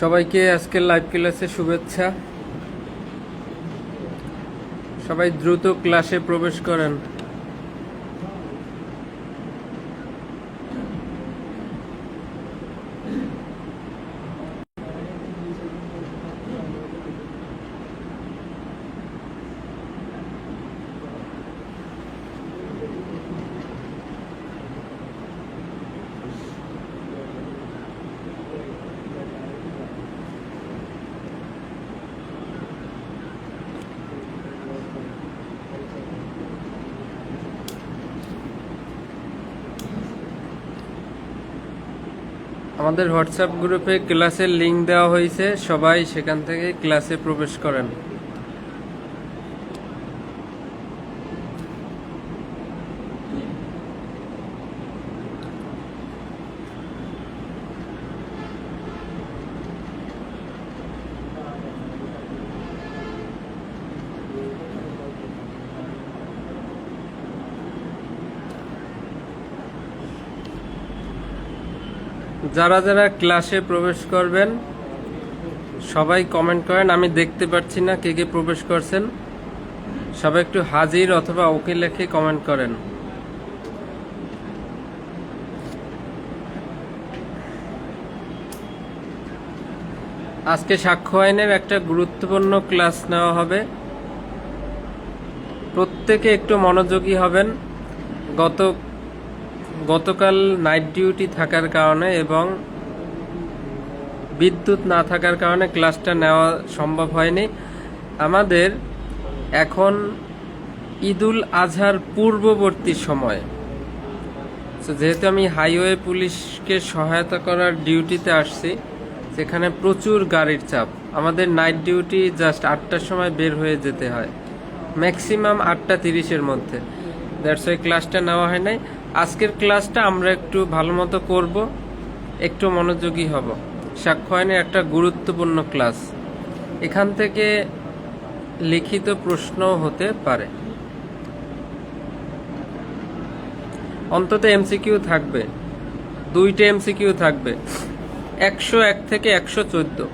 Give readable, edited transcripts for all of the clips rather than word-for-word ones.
সবাইকে আজকের লাইভ ক্লাসে শুভেচ্ছা। সবাই দ্রুত ক্লাসে প্রবেশ করেন। আমাদের হোয়াটসঅ্যাপ গ্রুপে ক্লাসের লিংক দেওয়া হয়েছে, সবাই সেখান থেকে ক্লাসে প্রবেশ করেন। যারা যারা ক্লাসে প্রবেশ করবেন সবাই কমেন্ট করেন। আমি দেখতে পাচ্ছি না কে কে প্রবেশ করছেন। সবাই একটু হাজির অথবা ওকে লিখে কমেন্ট করেন। আজকে সাক্ষ্য আইনের একটা গুরুত্বপূর্ণ ক্লাস নেওয়া হবে। প্রত্যেকে একটু মনোযোগী হবেন। গতকাল নাইট ডিউটি থাকার কারণে এবং বিদ্যুৎ না থাকার কারণে ক্লাসটা নেওয়া সম্ভব হয়নি। আমাদের এখন ঈদুল আজহার পূর্ববর্তী সময়, যেহেতু আমি হাইওয়ে পুলিশকে সহায়তা করার ডিউটিতে আসছি, সেখানে প্রচুর গাড়ির চাপ। আমাদের নাইট ডিউটি জাস্ট 8টার সময় বের হয়ে যেতে হয়, ম্যাক্সিমাম 8:30-এর মধ্যে। দ্যাটস ওয়াই ক্লাসটা নেওয়া হয় নাই। আজকের ক্লাসটা আমরা একটু ভালো মতো করব, একটু মনোযোগী হব। সাক্ষ্য আইনের একটা গুরুত্বপূর্ণ ক্লাস। এখান থেকে লিখিত প্রশ্ন হতে পারে, অন্তত এমসিকিউ থাকবে, 2টা এমসিকিউ থাকবে, 101 থেকে 114।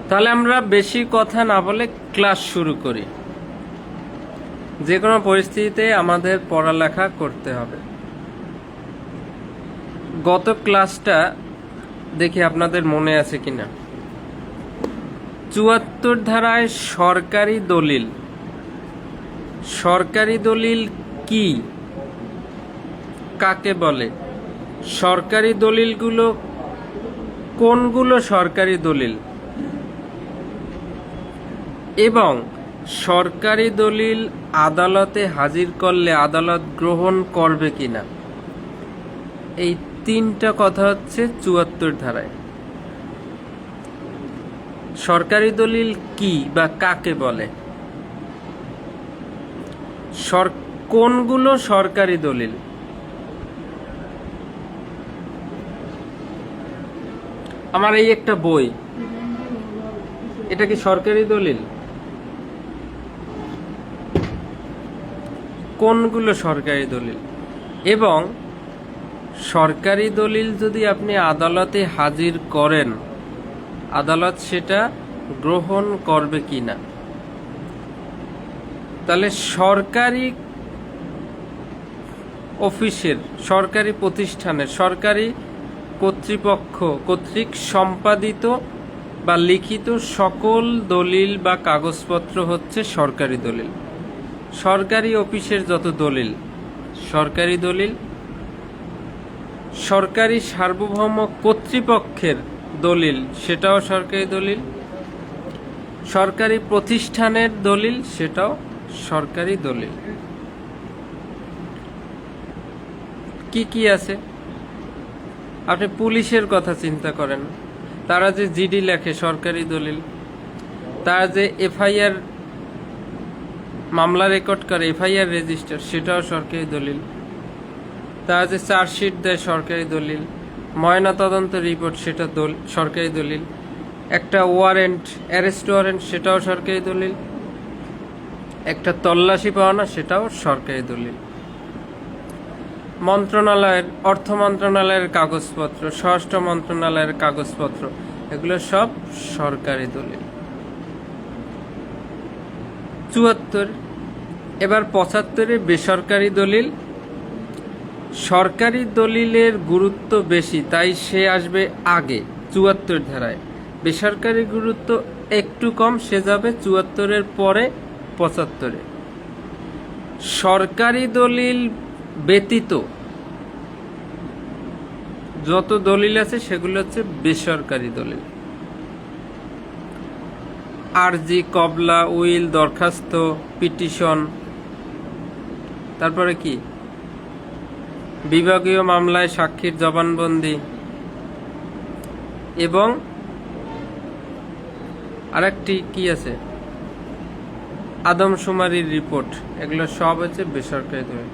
তাহলে আমরা বেশি কথা না বলে ক্লাস শুরু করি। যে কোনো পরিস্থিতিতে আমাদের পড়ালেখা করতে হবে। গত ক্লাসটা দেখি আপনাদের মনে আছে কিনা। 74 ধারায় সরকারি দলিল। সরকারি দলিল কি, কাকে বলে, সরকারি দলিলগুলো কোনগুলো সরকারি দলিল, এবং সরকারি দলিল আদালতে হাজির করলে আদালত গ্রহণ করবে কিনা, এই 3টা কথা হচ্ছে 74 ধারায়। সরকারি দলিল কি বা কাকে বলে, কোনগুলো সরকারি দলিল। আমার এই একটা বই, এটা কি সরকারি দলিল? কোনগুলো সরকারি দলিল, এবং সরকারি দলিল যদি আপনি আদালতে হাজির করেন, আদালত সেটা গ্রহণ করবে কিনা। তাহলে সরকারি অফিসের, সরকারি প্রতিষ্ঠানের, সরকারি কর্তৃপক্ষ কর্তৃক সম্পাদিত বা লিখিত সকল দলিল বা কাগজপত্র হচ্ছে সরকারি দলিল। সরকারি অফিসের যত দলিল সরকারি দলিল, সরকারি সার্বভৌম কর্তৃপক্ষের দলিল সেটাও সরকারি দলিল, সরকারি প্রতিষ্ঠানের দলিল সেটাও সরকারি দলিল। কি কি আছে? আপনি পুলিশের কথা চিন্তা করেন, তারা যে জিডি লেখে সরকারি দলিল, তারা যে এফআইআর মামলা রেকর্ড করে, এফআইআর রেজিস্টার, সেটাও সরকারি দলিল। তারা যে চার্জশিট দেয় সরকারি দলিল, ময়না তদন্ত রিপোর্ট সেটা সরকারি দলিল, একটা ওয়ারেন্ট, অ্যারেস্ট ওয়ারেন্ট সেটাও সরকারি দলিল, একটা তল্লাশি পাওনা সেটাও সরকারি দলিল। মন্ত্রণালয়ের, অর্থ মন্ত্রণালয়ের কাগজপত্র, স্বরাষ্ট্র মন্ত্রণালয়ের কাগজপত্র, এগুলো সব সরকারি দলিল। ৭৪। এবার ৭৫-এ বেসরকারি দলিল। সরকারি দলিলের গুরুত্ব বেশি, তাই সে আসবে আগে ৭৪ ধারায়। বেসরকারি গুরুত্ব একটু কম, সে যাবে ৭৪-এর পরে ৭৫-এ। সরকারি দলিল ব্যতীত যত দলিল আছে সেগুলো হচ্ছে বেসরকারি দলিল। আরজি, কবলা, উইল, দরখাস্ত, পিটিশন, তারপরে কি বিভাগীয় মামলায় সাক্ষীর জবানবন্দি, এবং আরেকটি কি আছে আদমশুমারির রিপোর্ট, এগুলো সব হচ্ছে বেসরকারি দলিল।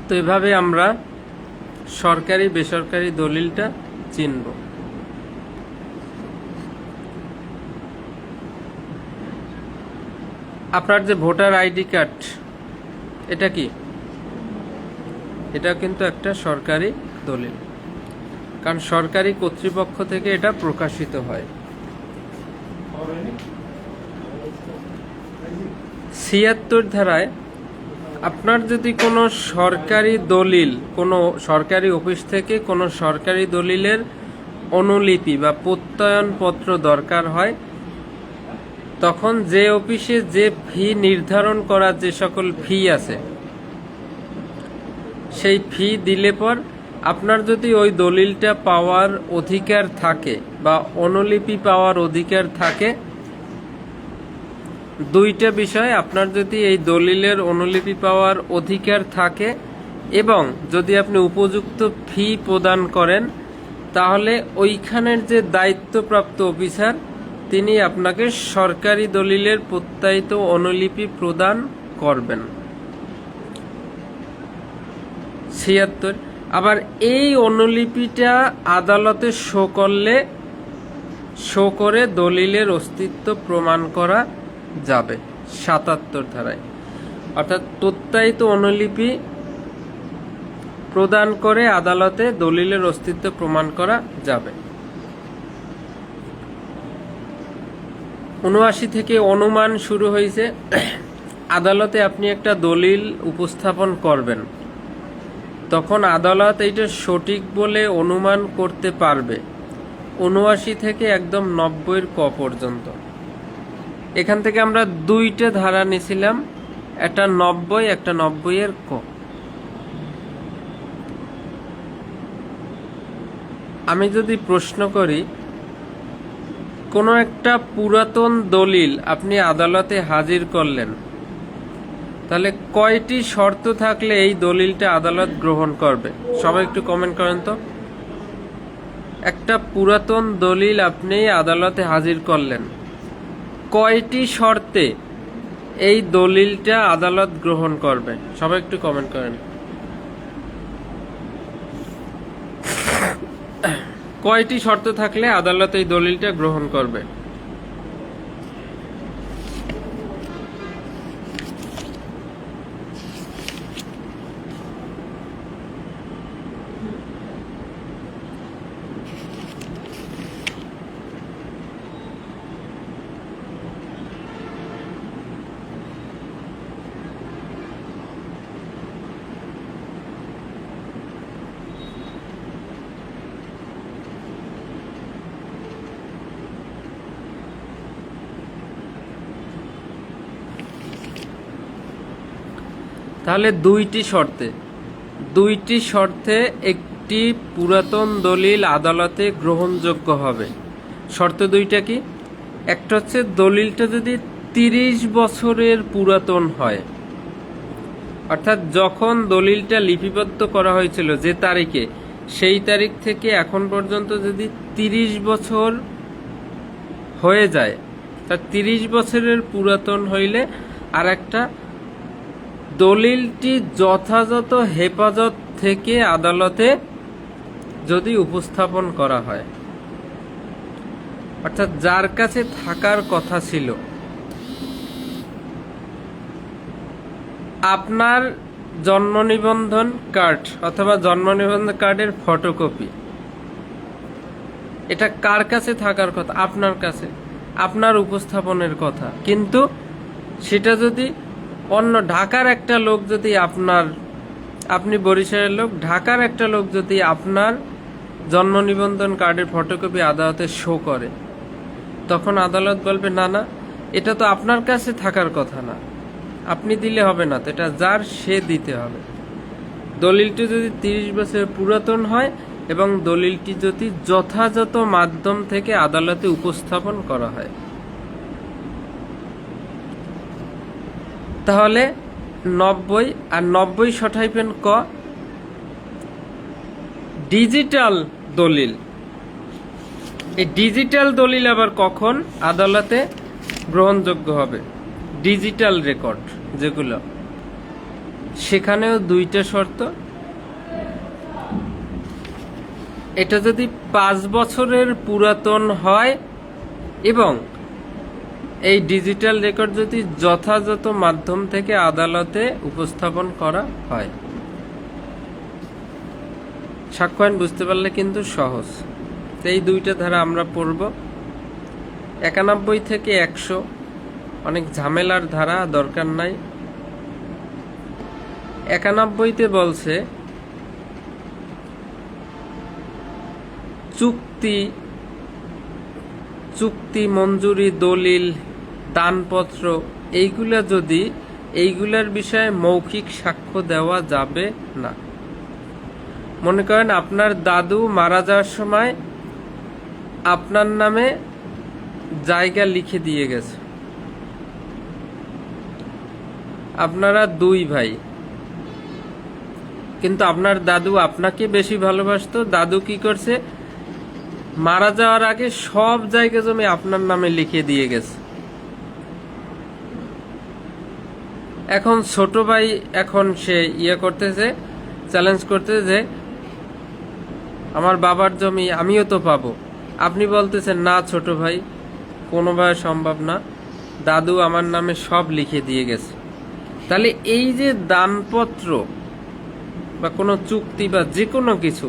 তো এভাবে আমরা সরকারি বেসরকারি দলিলটা চিনব। আপনার যে ভোটার আইডি কার্ড, এটা কি? এটা কিন্তু একটা সরকারি দলিল, কারণ সরকারি কর্তৃপক্ষ থেকে এটা প্রকাশিত হয়। ৭৬ ধারায় আপনার যদি কোনো সরকারি দলিল, কোনো সরকারি অফিস থেকে কোনো সরকারি দলিলের অনুলিপি বা প্রত্যয়নপত্র দরকার হয়, তখন যে অফিসে যে ফি নির্ধারণ করা, যে সকল ফি আছে, সেই ফি দিলে পর আপনার যদি ওই দলিলটা পাওয়ার অধিকার থাকে বা অনুলিপি পাওয়ার অধিকার থাকে, দুইটা বিষয়, আপনার যদি এই দলিলের অনুলিপি পাওয়ার অধিকার থাকে এবং যদি আপনি উপযুক্ত ফি প্রদান করেন, তাহলে ওইখানের যে দায়িত্বপ্রাপ্ত অফিসার তিনি আপনাকে সরকারি দলিলের প্রত্যায়িত অনুলিপি প্রদান করবেন। ৭৬। আবার এই অনুলিপিটা আদালতে শো করে দলিলের অস্তিত্ব প্রমাণ করা যাবে ৭৭ ধারায়। অর্থাৎ প্রত্যায়িত অনুলিপি প্রদান করে আদালতে দলিলের অস্তিত্ব প্রমাণ করা যাবে। ৭৯ থেকে অনুমান শুরু হয়েছে। আদালতে আপনি একটা দলিল উপস্থাপন করবেন, তখন আদালত এইটা সঠিক বলে অনুমান করতে পারবে ৭৯ থেকে একদম ৯০-এর ক পর্যন্ত। এখান থেকে আমরা দুইটা ধারা নিয়েছিলাম, একটা ৯০, একটা ৯০-এর ক। আমি যদি প্রশ্ন করি, কোনো একটা পুরাতন দলিল আপনি আদালতে হাজির করলেন, তাহলে কয়টি শর্ত থাকলে এই দলিলটা আদালত গ্রহণ করবে? সবাই একটু কমেন্ট করেন তো। একটা পুরাতন দলিল আপনি আদালতে হাজির করলেন, কয়টি শর্তে এই দলিলটা আদালত গ্রহণ করবে? সবাই একটু কমেন্ট করেন। কয়টি শর্ত থাকলে আদালত এই দলিলটা গ্রহণ করবে? তাহলে দুইটি শর্তে একটি পুরাতন দলিল আদালতে গ্রহণযোগ্য হবে। শর্ত দুইটা কি? একটা হচ্ছে দলিলটা যদি ৩০ বছরের পুরাতন হয়, অর্থাৎ যখন দলিলটা লিপিবদ্ধ করা হয়েছিল যে তারিখে, সেই তারিখ থেকে এখন পর্যন্ত যদি ৩০ বছর হয়ে যায়, তা ৩০ বছরের পুরাতন হইলে, আর একটা দলিলটি যথাযথ হেফাজত থেকে আদালতে যদি উপস্থাপন করা হয়, অর্থাৎ যার কাছে থাকার কথা ছিল, আপনার জন্ম নিবন্ধন কার্ড অথবা জন্ম নিবন্ধন কার্ডের ফটোকপি, এটা কার কাছে থাকার কথা? আপনার কাছে, আপনার উপস্থাপনের কথা। কিন্তু সেটা যদি অন্য ঢাকার একটা লোক যদি আপনি বরিশালের লোক, ঢাকার একটা লোক যদি আপনার জন্ম নিবন্ধন কার্ডের ফটোকপি আদালতে শো করে, তখন আদালত বলবে না না, এটা তো আপনার কাছে থাকার কথা না, আপনি দিলে হবে না, তো এটা যার সে দিতে হবে। দলিলটি যদি 30 বছর পুরাতন হয় এবং দলিলটি যদি যথাযথ মাধ্যম থেকে আদালতে উপস্থাপন করা হয়, তাহলে 90 আর 90 সঠাইপেন ক ডিজিটাল দলিল। এই ডিজিটাল দলিল আবার কখন আদালতে গ্রহণযোগ্য হবে? ডিজিটাল রেকর্ড যেগুলো, সেখানেও 2টা শর্ত। এটা যদি 5 বছরের পুরাতন হয় এবং এই ডিজিটাল রেকর্ড যদি যথাযথ মাধ্যম থেকে আদালতে উপস্থাপন করা হয়। সাক্ষ্য আইন বুঝতে পারলে কিন্তু সহজ। এই 2টা ধারা আমরা পড়ব। 91 থেকে 100 অনেক ঝামেলার ধারা, দরকার নাই। 91তে বলছে চুক্তি, মঞ্জুরি, দলিল, দানপত্র, এইগুলার বিষয়ে মৌখিক সাক্ষ্য দেওয়া যাবে না। মনে করেন আপনার দাদু মারা যাওয়ার সময় আপনার নামে জায়গা লিখে দিয়ে গেছে, আপনারা 2 ভাই, কিন্তু আপনার দাদু আপনাকে বেশি ভালোবাসতো। দাদু কি করছে? মারা যাওয়ার আগে সব জায়গা জমি আপনার নামে লিখে দিয়ে গেছে। এখন ছোট ভাই সে করতেছে, চ্যালেঞ্জ করতেছে যে আমার বাবার জমি আমিও তো পাবো। আপনি বলতেছেন না ছোট ভাই, কোনোভাবে সম্ভব না, দাদু আমার নামে সব লিখে দিয়ে গেছে। তাহলে এই যে দানপত্র বা কোনো চুক্তি বা যে কোনো কিছু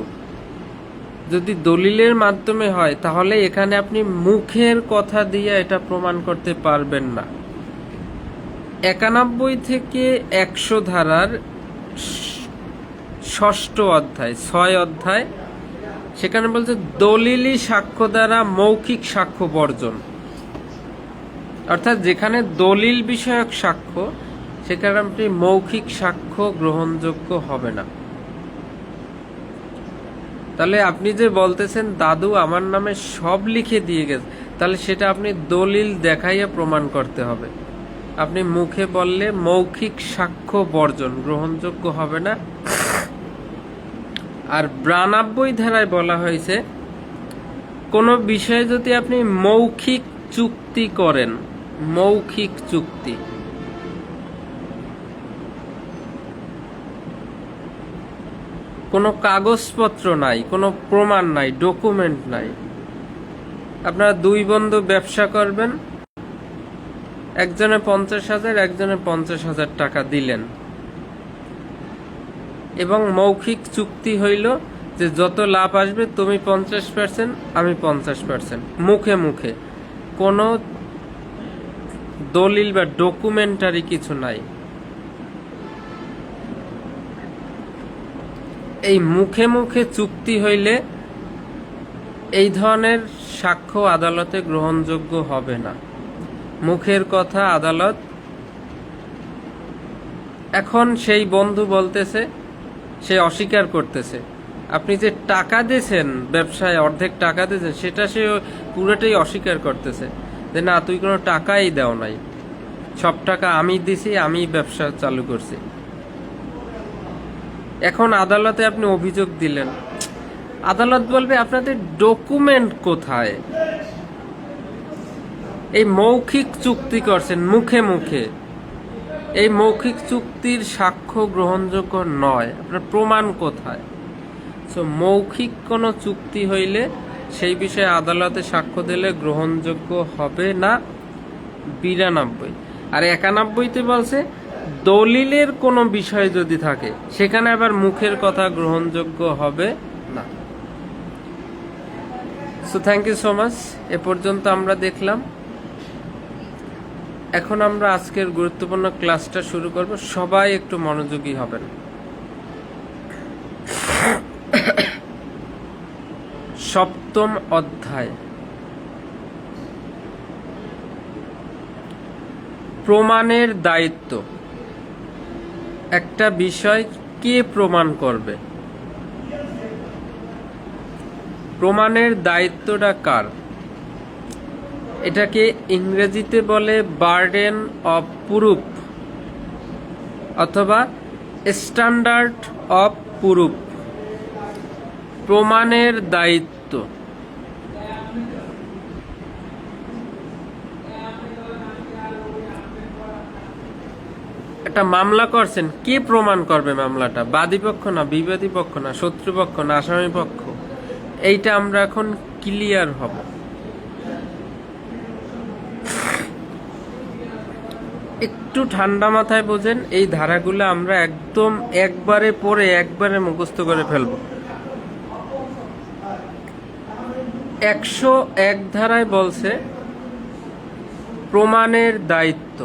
যদি দলিলের মাধ্যমে হয়, তাহলে এখানে আপনি মুখের কথা দিয়ে এটা প্রমাণ করতে পারবেন না। 91 থেকে 100 ধারার 6 অধ্যায়, 6 অধ্যায়, সেখানে বলছে দলিলি সাক্ষ্য দ্বারা মৌখিক সাক্ষ্য বর্জন। অর্থাৎ যেখানে দলিল বিষয়ক সাক্ষ্য, সেখানে আপনি মৌখিক সাক্ষ্য গ্রহণযোগ্য হবে না। তাহলে আপনি যে বলতেছেন দাদু আমার নামে সব লিখে দিয়ে গেছে, তাহলে সেটা আপনি দলিল দেখাইয়া প্রমাণ করতে হবে। আপনি মুখে বললে মৌখিক সাক্ষ্য বর্জন, গ্রহণযোগ্য হবে না। আর 92 ধারায় বলা হয়েছে কোনো বিষয়ে যদি আপনি মৌখিক চুক্তি করেন, মৌখিক চুক্তি, কোনো কাগজপত্র নাই, কোনো প্রমাণ নাই, ডকুমেন্ট নাই, আপনারা 2 বন্ধু ব্যবসা করবেন, একজনে 50,000 একজনে 50,000 টাকা দিলেন এবং মৌখিক চুক্তি হইল যে যত লাভ আসবে তুমি 50%, আমি 50%, মুখে মুখে, কোনো দলিল বা ডকুমেন্টারি কিছু নাই। এই মুখে মুখে চুক্তি হইলে এই ধরনের সাক্ষ্য আদালতে গ্রহণযোগ্য হবে না। মুখের কথা আদালত। এখন সেই বন্ধু বলতেছে, সে অস্বীকার করতেছে, আপনি যে টাকা দিয়েছেন ব্যবসায়, অর্ধেক টাকা দিয়েছেন, সেটা সে পুরোটাই অস্বীকার করতেছে যে না তুই কোনো টাকাই দাও নাই, সব টাকা আমি দিছি, আমি ব্যবসা চালু করছি। এখন আদালতে আপনি অভিযোগ দিলেন, আদালত বলবে আপনাদের ডকুমেন্ট কোথায়? এই মৌখিক চুক্তি করছেন মুখে মুখে, এই মৌখিক চুক্তির সাক্ষ্য গ্রহণযোগ্য নয়, আপনার প্রমাণ কোথায়? সো মৌখিক কোনো চুক্তি হইলে সেই বিষয়ে আদালতে সাক্ষ্য দিলে গ্রহণযোগ্য হবে না। 92 আর 91তে বলছে দলিলের কোনো বিষয় যদি থাকে সেখানে আবার মুখের কথা গ্রহণযোগ্য হবে না। So thank you so much. এ পর্যন্ত আমরা দেখলাম। এখন আমরা আজকের গুরুত্বপূর্ণ ক্লাসটা শুরু করব। সবাই একটু মনোযোগী হবেন। সপ্তম অধ্যায়, প্রমাণের দায়িত্ব। একটা বিষয় কে প্রমাণ করবে? প্রমাণের দায়িত্বটা কার? এটাকে ইংরেজিতে বলে বার্ডেন অফ প্রুফ অথবা স্ট্যান্ডার্ড অফ প্রুফ। প্রমাণের দায়িত্ব। একটা মামলা করছেন, কে প্রমাণ করবে মামলাটা? বাদী পক্ষ না বিবাদী পক্ষ না শত্রুপক্ষ না আসামি পক্ষ? এইটা আমরা এখন ক্লিয়ার হব। একটু ঠান্ডা মাথায় বোঝেন। এই ধারাগুলো আমরা একদম একবারে পড়ে একবারে মুখস্থ করে ফেলব। 101 ধারায় বলছে প্রমাণের দায়িত্ব।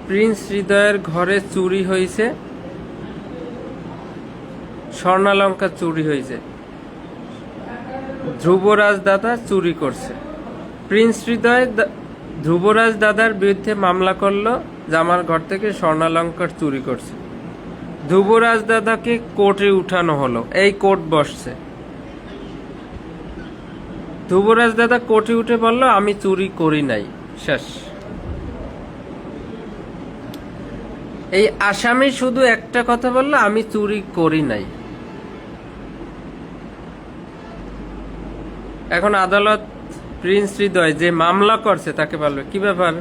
প্রিন্স হৃদয়ের ঘরে চুরি হয়েছে, স্বর্ণালঙ্কা চুরি হয়েছে। ধ্রুবরাজ দাদা চুরি করছে। প্রিন্স হৃদয় ধ্রুবরাজ দাদার বিরুদ্ধে মামলা করলো যে আমার ঘর থেকে স্বর্ণালঙ্কার চুরি করছে। ধ্রুবরাজ দাদাকে কোর্টে উঠানো হলো, এই কোর্ট বসছে। ধ্রুবরাজ দাদা কোর্টে উঠে বলল আমি চুরি করি নাই। শেষ। এই আসামি শুধু একটা কথা বলল আমি চুরি করি নাই। এখন আদালত প্রিন্স হৃদয় যে মামলা করছে তাকে বলবে কি ব্যাপার,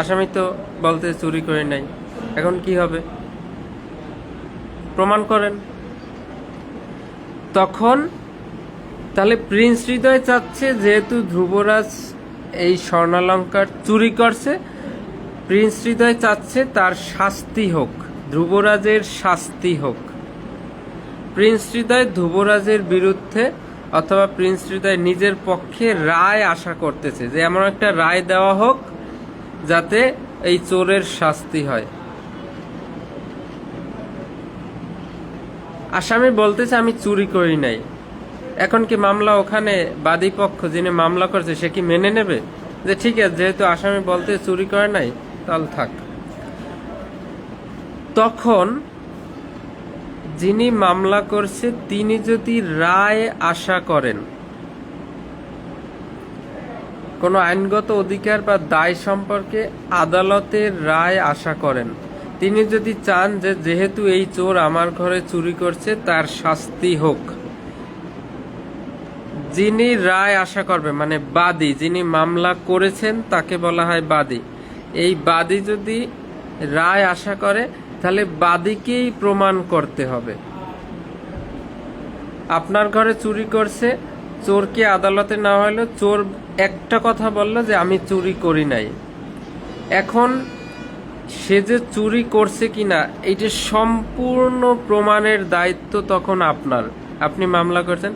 আসামি তো বলতে চুরি করি নাই, এখন কি হবে? প্রমাণ করেন। তখন তাহলে প্রিন্স হৃদয় চাচ্ছে যেহেতু ধ্রুবরাজ এই স্বর্ণালঙ্কার চুরি করছে, প্রিন্স হৃদয় চাচ্ছে তার শাস্তি হোক, ধ্রুবরাজের শাস্তি হোক। প্রিন্স হৃদয় ধ্রুবরাজের বিরুদ্ধে অথবা প্রিন্স হৃদয় নিজের পক্ষে রায় আশা করতেছে যে এমন একটা রায় দেওয়া হোক যাতে এই চোরের শাস্তি হয়। আসামি বলতেছে আমি চুরি করি নাই। এখন কি মামলা ওখানে বাদী পক্ষ যিনি মামলা করছে সে কি মেনে নেবে যে ঠিক আছে যেহেতু আসামি বলতে চুরি করে নাই তাহলে থাক? তখন যিনি মামলা করছে তিনি যদি রায় আশা করেন, কোনো আইনগত অধিকার বা দায় সম্পর্কে আদালতের রায় আশা করেন, তিনি যদি চান যে যেহেতু এই চোর আমার ঘরে চুরি করছে তার শাস্তি হোক, যিনি রায় আশা করবে মানে বাদী, যিনি মামলা করেছেন তাকে বলা হয় বাদী। এই বাদী যদি রায় আশা করে তাহলে বাদীকেই প্রমাণ করতে হবে। আপনার ঘরে চুরি করছে, চোরকে আদালতে নেওয়া হলো, চোর একটা কথা বলল যে আমি চুরি করি নাই। এখন সে যে চুরি করছে কিনা এইটা সম্পূর্ণ প্রমাণের দায়িত্ব তখন আপনার। আপনি মামলা করছেন,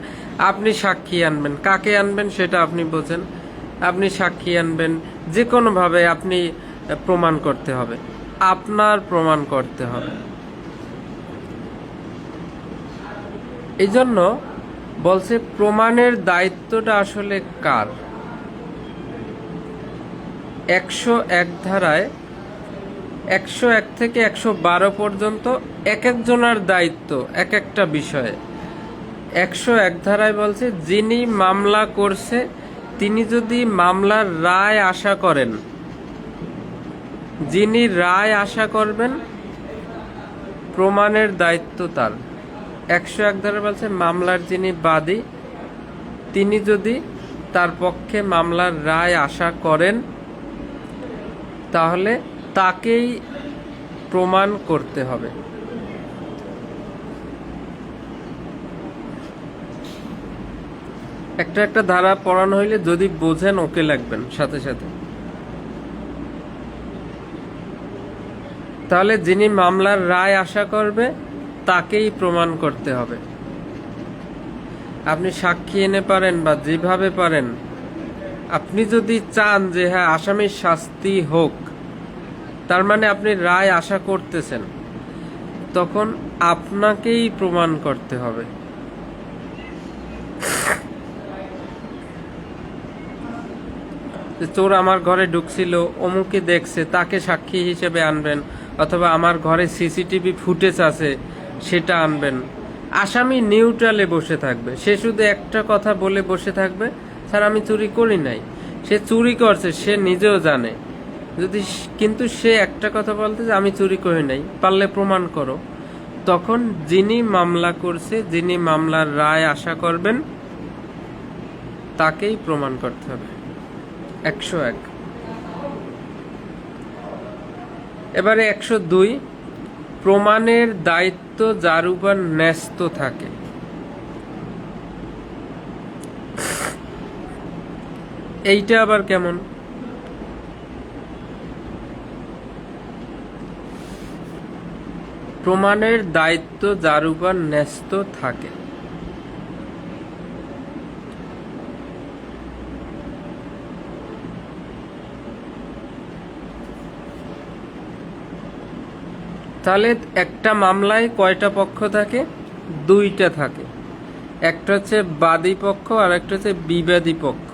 আপনি সাক্ষী আনবেন, কাকে আনবেন সেটা আপনি বোঝেন। আপনি সাক্ষী আনবেন, যে কোনোভাবে আপনি প্রমাণ করতে হবে, আপনার প্রমাণ করতে হবে। এই জন্য বলছে প্রমাণের দায়িত্বটা আসলে কার? 101 ধারায় 101 থেকে 112 পর্যন্ত এক একজনের দায়িত্ব এক একটা বিষয়ে। 101 ধারায় বলছে যিনি মামলা করছে তিনি যদি মামলার রায় আশা করেন, যিনি রায় আশা করবেন প্রমাণের দায়িত্ব তার। 101 ধারায় বলছে মামলার যিনি বাদী তিনি যদি তার পক্ষে মামলার রায় আশা করেন, তাহলে তাকেই প্রমাণ করতে হবে। একটা একটা ধারা পড়ানো হইলে যদি বোঝেন ওকে লাগবেন সাথে সাথে। তাহলে যিনি মামলার রায় আশা করবে তাকেই প্রমাণ করতে হবে। আপনি সাক্ষী এনে পারেন বা যেভাবে পারেন, আপনি যদি চান যে হ্যাঁ আসামির শাস্তি হোক, তার মানে আপনি রায় আশা করতেছেন, তখন আপনাকেই প্রমাণ করতে হবে। চোর আমার ঘরে ঢুকছিল, অমুকে দেখছে, তাকে সাক্ষী হিসেবে আনবেন, অথবা আমার ঘরে সিসিটিভি ফুটেজ আছে সেটা আনবেন। আসামি নিউট্রালে বসে থাকবে, সে শুধু একটা কথা বলে বসে থাকবে, স্যার আমি চুরি করি নাই। সে চুরি করছে সে নিজেও জানে, যদি কিন্তু সে একটা কথা বলতে যে আমি চুরি করি নাই, পারলে প্রমাণ করো, তখন যিনি মামলা করছে, যিনি মামলার রায় আশা করবেন, তাকেই প্রমাণ করতে হবে। 101। এবারে 102, প্রমাণের দায়িত্ব যার উপর ন্যস্ত থাকে। এইটা আবার কেমন? প্রমাণের দায়িত্ব যার উপর ন্যস্ত থাকে। তাহলে একটা মামলায় কয়টা পক্ষ থাকে? দুইটা থাকে। একটা হচ্ছে বাদী পক্ষ আর একটা হচ্ছে বিবাদী পক্ষ।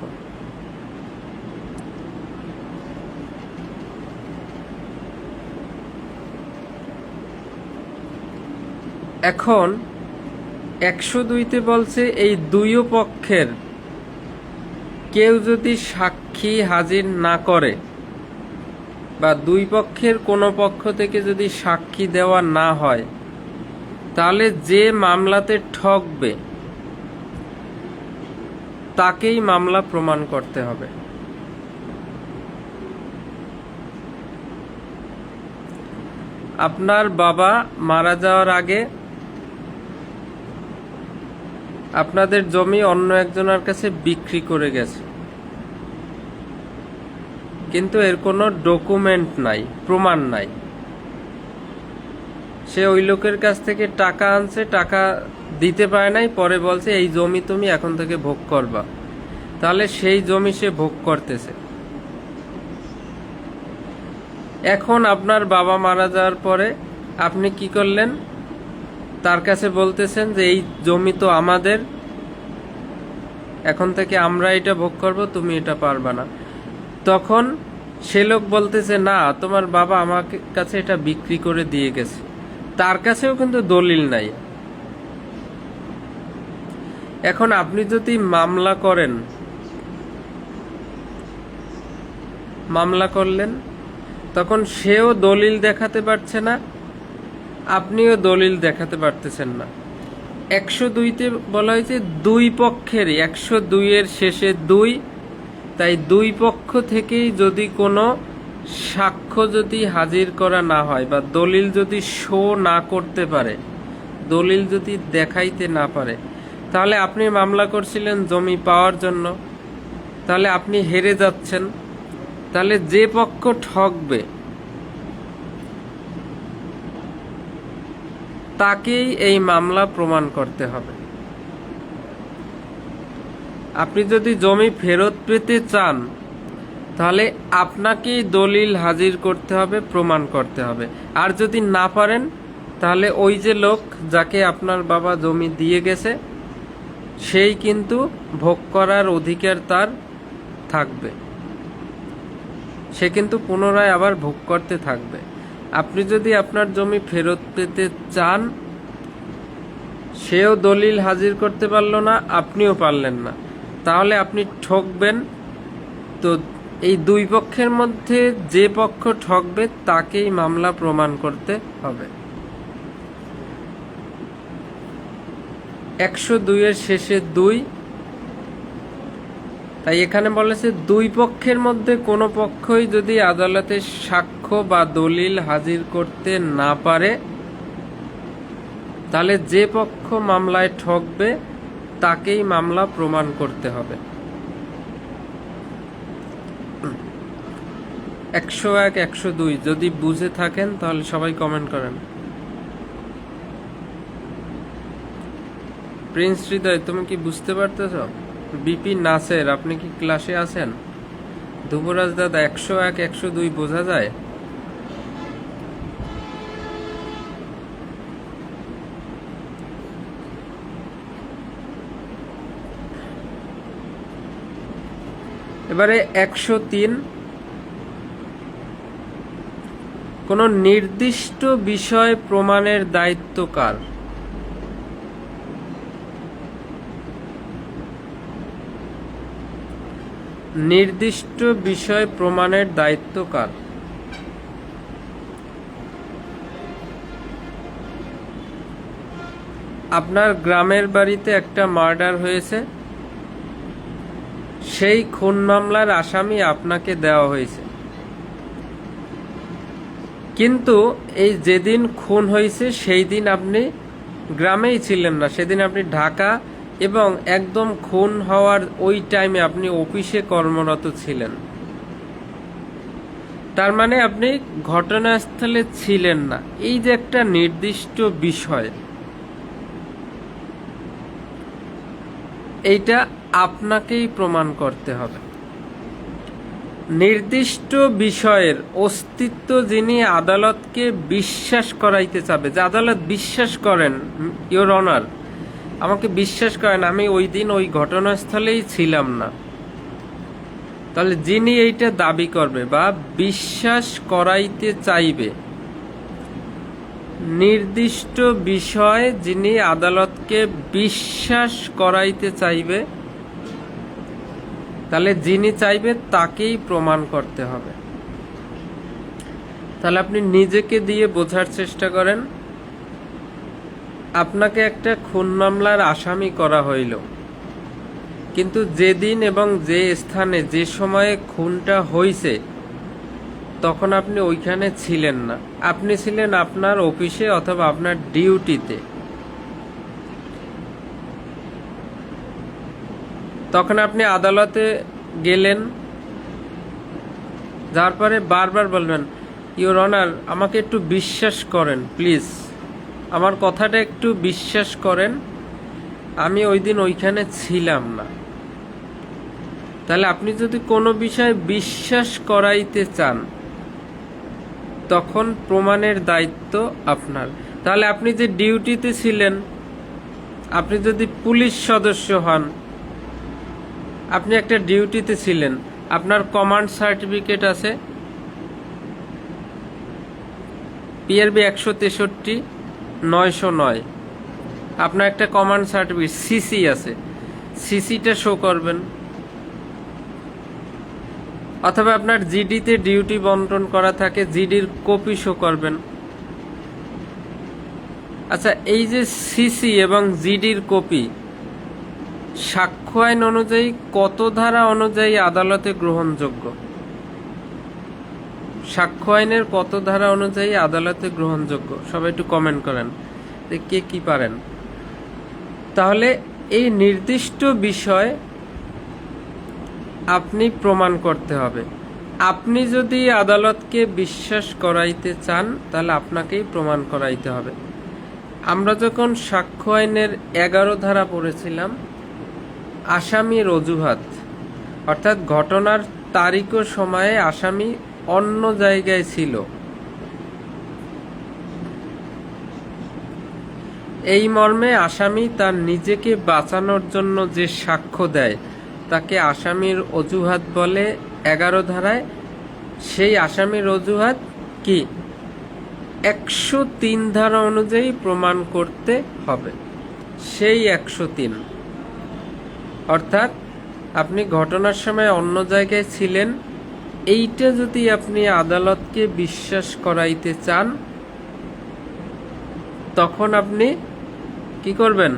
এখন 102-তে বলছে এই দুই পক্ষের কেউ যদি সাক্ষী হাজির না করে, বা দুই পক্ষের কোনো পক্ষ থেকে যদি সাক্ষী দেওয়া না হয়, তাহলে যে মামলাতে ঠকবে তাকেই মামলা প্রমাণ করতে হবে। আপনার বাবা মারা যাওয়ার আগে আপনাদের জমি অন্য একজনের কাছে বিক্রি করে গেছে, কিন্তু এর কোনো ডকুমেন্ট নাই, প্রমাণ নাই। সে ওই লোকের কাছ থেকে টাকা আনছে, টাকা দিতে পারে নাই, পরে বলছে এই জমি তুমি এখন থেকে ভোগ করবা, তাহলে সেই জমি সে ভোগ করতেছে। এখন আপনার বাবা মারা যাওয়ার পরে আপনি কি করলেন? তার কাছে বলতেছেন যে এই জমি তো আমাদের, এখন থেকে আমরা এটা ভোগ করব, তুমি এটা পারবা না। তখন সে লোক বলতেছে না, তোমার বাবা আমার কাছে এটা বিক্রি করে দিয়ে গেছে, তার কাছেও কিন্তু দলিল নাই। এখন আপনি যদি মামলা করেন, মামলা করলেন, তখন সেও দলিল দেখাতে পারছে না, আপনিও দলিল দেখাতে পারতেছেন না। 102-তে বলা হয়েছে দুই পক্ষেরই, 102-এর শেষে 2, তাই দুই পক্ষ থেকেই যদি কোনো সাক্ষ্য যদি হাজির করা না হয়, বা দলিল যদি শো না করতে পারে, দলিল যদি দেখাইতে না পারে, তাহলে আপনি মামলা করছিলেন জমি পাওয়ার জন্য, তাহলে আপনি হেরে যাচ্ছেন। তাহলে যে পক্ষ ঠকবে তাকেই এই মামলা প্রমাণ করতে হবে। আপনি যদি জমি ফেরত পেতে চান, তাহলে আপনাকেই দলিল হাজির করতে হবে, প্রমাণ করতে হবে। আর যদি না পারেন, তাহলে ওই যে লোক যাকে আপনার বাবা জমি দিয়ে গেছে, সেই কিন্তু ভোগ করার অধিকার তার থাকবে, সে কিন্তু পুনরায় আবার ভোগ করতে থাকবে। আপনি যদি আপনার জমি ফেরত পেতে চান, সেও দলিল হাজির করতে পারল না, আপনিও পারলেন না, তাহলে আপনি ঠকবেন। তো এই দুই পক্ষের মধ্যে যে পক্ষ ঠকবে তাকেই মামলা প্রমাণ করতে হবে। 102-এর শেষে 2, তাই এখানে বলেছে দুই পক্ষের মধ্যে কোনো পক্ষই যদি আদালতে সাক্ষ্য বা দলিল হাজির করতে না পারে, তাহলে যে পক্ষ মামলায় ঠকবে তাকেই মামলা প্রমাণ করতে হবে। 101, 102 যদি বুঝে থাকেন তাহলে সবাই কমেন্ট করেন। প্রিন্স হৃদয়, তুমি কি বুঝতে পারতেছ? বিপি নাসের, আপনি কি ক্লাসে আছেন? ধুবরাজ দাদা, 101, 102 বোঝা যায়? এবারে 103, কোন নির্দিষ্ট বিষয় প্রমাণের দায়িত্ব কার? নির্দিষ্ট বিষয় প্রমাণের দায়িত্ব কার? আপনার গ্রামের বাড়িতে একটা মার্ডার হয়েছে, সেই খুন মামলার আসামি আপনাকে দেওয়া হয়েছে, কিন্তু এই যেদিন খুন হয়েছে সেই দিন আপনি গ্রামেই ছিলেন না, সেদিন আপনি ঢাকা, এবং একদম খুন হওয়ার ওই টাইমে আপনি অফিসে কর্মরত ছিলেন। তার মানে আপনি ঘটনাস্থলে ছিলেন না। এই যে একটা নির্দিষ্ট বিষয়, এইটা আপনাকেই প্রমাণ করতে হবে। নির্দিষ্ট বিষয়ের অস্তিত্ব যিনি আদালতকে বিশ্বাস করাইতে চাবে, যে আদালত বিশ্বাস করেন, ইওর অনার আমাকে বিশ্বাস করেন আমি ওই দিন ওই ঘটনাস্থলেই ছিলাম না, তাহলে যিনি এইটা দাবি করবে বা বিশ্বাস করাইতে চাইবে, নির্দিষ্ট বিষয় যিনি আদালতকে বিশ্বাস করাইতে চাইবে, তাহলে যিনি চাইবে তাকেই প্রমাণ করতে হবে। তাহলে আপনি নিজেকে দিয়ে বোঝার চেষ্টা করেন, আপনাকে একটা খুন মামলার আসামি করা হইল, কিন্তু যেদিন এবং যে স্থানে যে সময়ে খুনটা হইছে তখন আপনি ওইখানে ছিলেন না, আপনি ছিলেন আপনার অফিসে অথবা আপনার ডিউটিতে। তখন আপনি আদালতে গেলেন, যার পরে বারবার বলবেন, ইওর অনার আমাকে একটু বিশ্বাস করেন প্লিজ, আমার কথাটা একটু বিশ্বাস করেন, আমি ওই দিন ওইখানে ছিলাম না। তাহলে আপনি যদি কোনো বিষয়ে বিশ্বাস করাইতে চান তখন প্রমাণের দায়িত্ব আপনার। তাহলে আপনি যে ডিউটিতে ছিলেন, আপনি যদি পুলিশ সদস্য হন, আপনি একটা ডিউটিতে ছিলেন, আপনার কমান্ড সার্টিফিকেট আছে, পিআরবি 163/909, আপনার একটা কমান্ড সার্টিফিকেট সিসি আছে, সিসিটা শো করবেন, অথবা আপনার জিডিতে ডিউটি বন্টন করা থাকে, জিডির কপি শো করবেন। আচ্ছা, এই যে সিসি এবং জিডির কপি সাক্ষ্য আইন অনুযায়ী কত ধারা অনুযায়ী আদালতে গ্রহণযোগ্য? সাক্ষ্য আইনের কত ধারা অনুযায়ী আদালতে গ্রহণযোগ্য? সবাই একটু কমেন্ট করেন যে কে কি পারেন। তাহলে এই নির্দিষ্ট বিষয় আপনি প্রমাণ করতে হবে। আপনি যদি আদালতকে বিশ্বাস করাইতে চান তাহলে আপনাকেই প্রমাণ করাইতে হবে। আমরা যখন সাক্ষ্য আইনের 11 ধারা পড়েছিলাম, আসামির অজুহাত, অর্থাৎ ঘটনার তারিখ ও সময়ে আসামি অন্য জায়গায় ছিল, এই মর্মে আসামি তার নিজেকে বাঁচানোর জন্য যে সাক্ষ্য দেয় তাকে আসামির অজুহাত বলে 11 ধারায়। সেই আসামির অজুহাত কি? 103 ধারা অনুযায়ী প্রমাণ করতে হবে। সেই 103, অর্থাৎ আপনি ঘটনার সময় অন্য জায়গায় ছিলেন, এইটা যদি আপনি আদালতকে বিশ্বাস করাইতে চান তখন আপনি কি করবেন?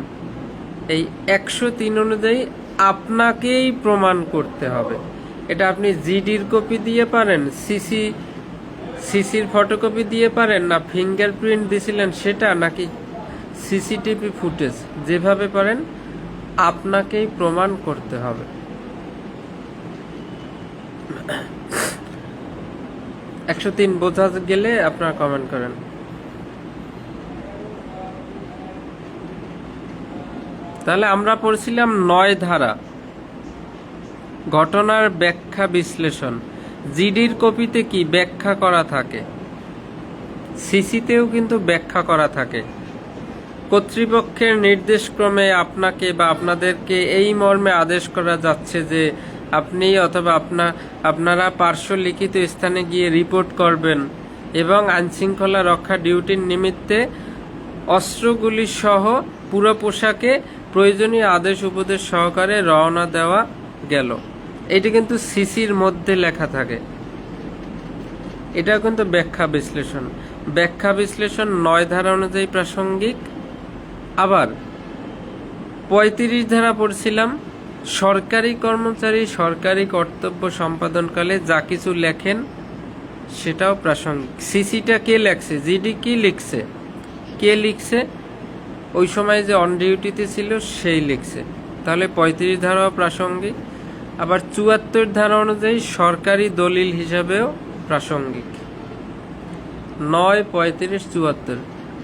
এই 103 অনুযায়ী আপনাকেই প্রমাণ করতে হবে। এটা আপনি জিডির কপি দিয়ে পারেন, সিসির ফটোকপি দিয়ে পারেন, না ফিঙ্গারপ্রিন্ট দিছিলেন সেটা, নাকি সিসিটিভি ফুটেজ, যেভাবে পারেন আপনাকেই প্রমাণ করতে হবে। 103 বোঝা গেলে আপনারা কমেন্ট করেন। তাহলে আমরা পড়ছিলাম 9 ধারা, ঘটনার ব্যাখ্যা বিশ্লেষণ। জিডির কপিতে কি ব্যাখ্যা করা থাকে, সিসিতেও কিন্তু ব্যাখ্যা করা থাকে। কর্তৃপক্ষের নির্দেশক্রমে আপনাকে বা আপনাদেরকে এই মর্মে আদেশ করা যাচ্ছে যে আপনি অথবা আপনারা পার্শ্ব লিখিত স্থানে গিয়ে রিপোর্ট করবেন এবং আইনশৃঙ্খলা রক্ষা ডিউটির নিমিত্তে অস্ত্রগুলি সহ পুরো পোশাকে প্রয়োজনীয় আদেশ উপদেশ সহকারে রওনা দেওয়া গেল। এটি কিন্তু সিসির মধ্যে লেখা থাকে। এটা কিন্তু ব্যাখ্যা বিশ্লেষণ। ব্যাখ্যা বিশ্লেষণ 9 ধারা অনুযায়ী প্রাসঙ্গিক। আবার 35 ধারা পড়ছিলাম, সরকারি কর্মচারী সরকারি কর্তব্য সম্পাদনকালে যা কিছু লেখেন সেটাও প্রাসঙ্গিক। সিসিটা কে লেখছে, জিডি কি লিখছে, কে লিখছে, ওই সময় যে অন ডিউটিতে ছিল সেই লিখছে। তাহলে 35 ধারাও প্রাসঙ্গিক। আবার 74 ধারা অনুযায়ী সরকারি দলিল হিসাবেও প্রাসঙ্গিক। 9, 35, 74।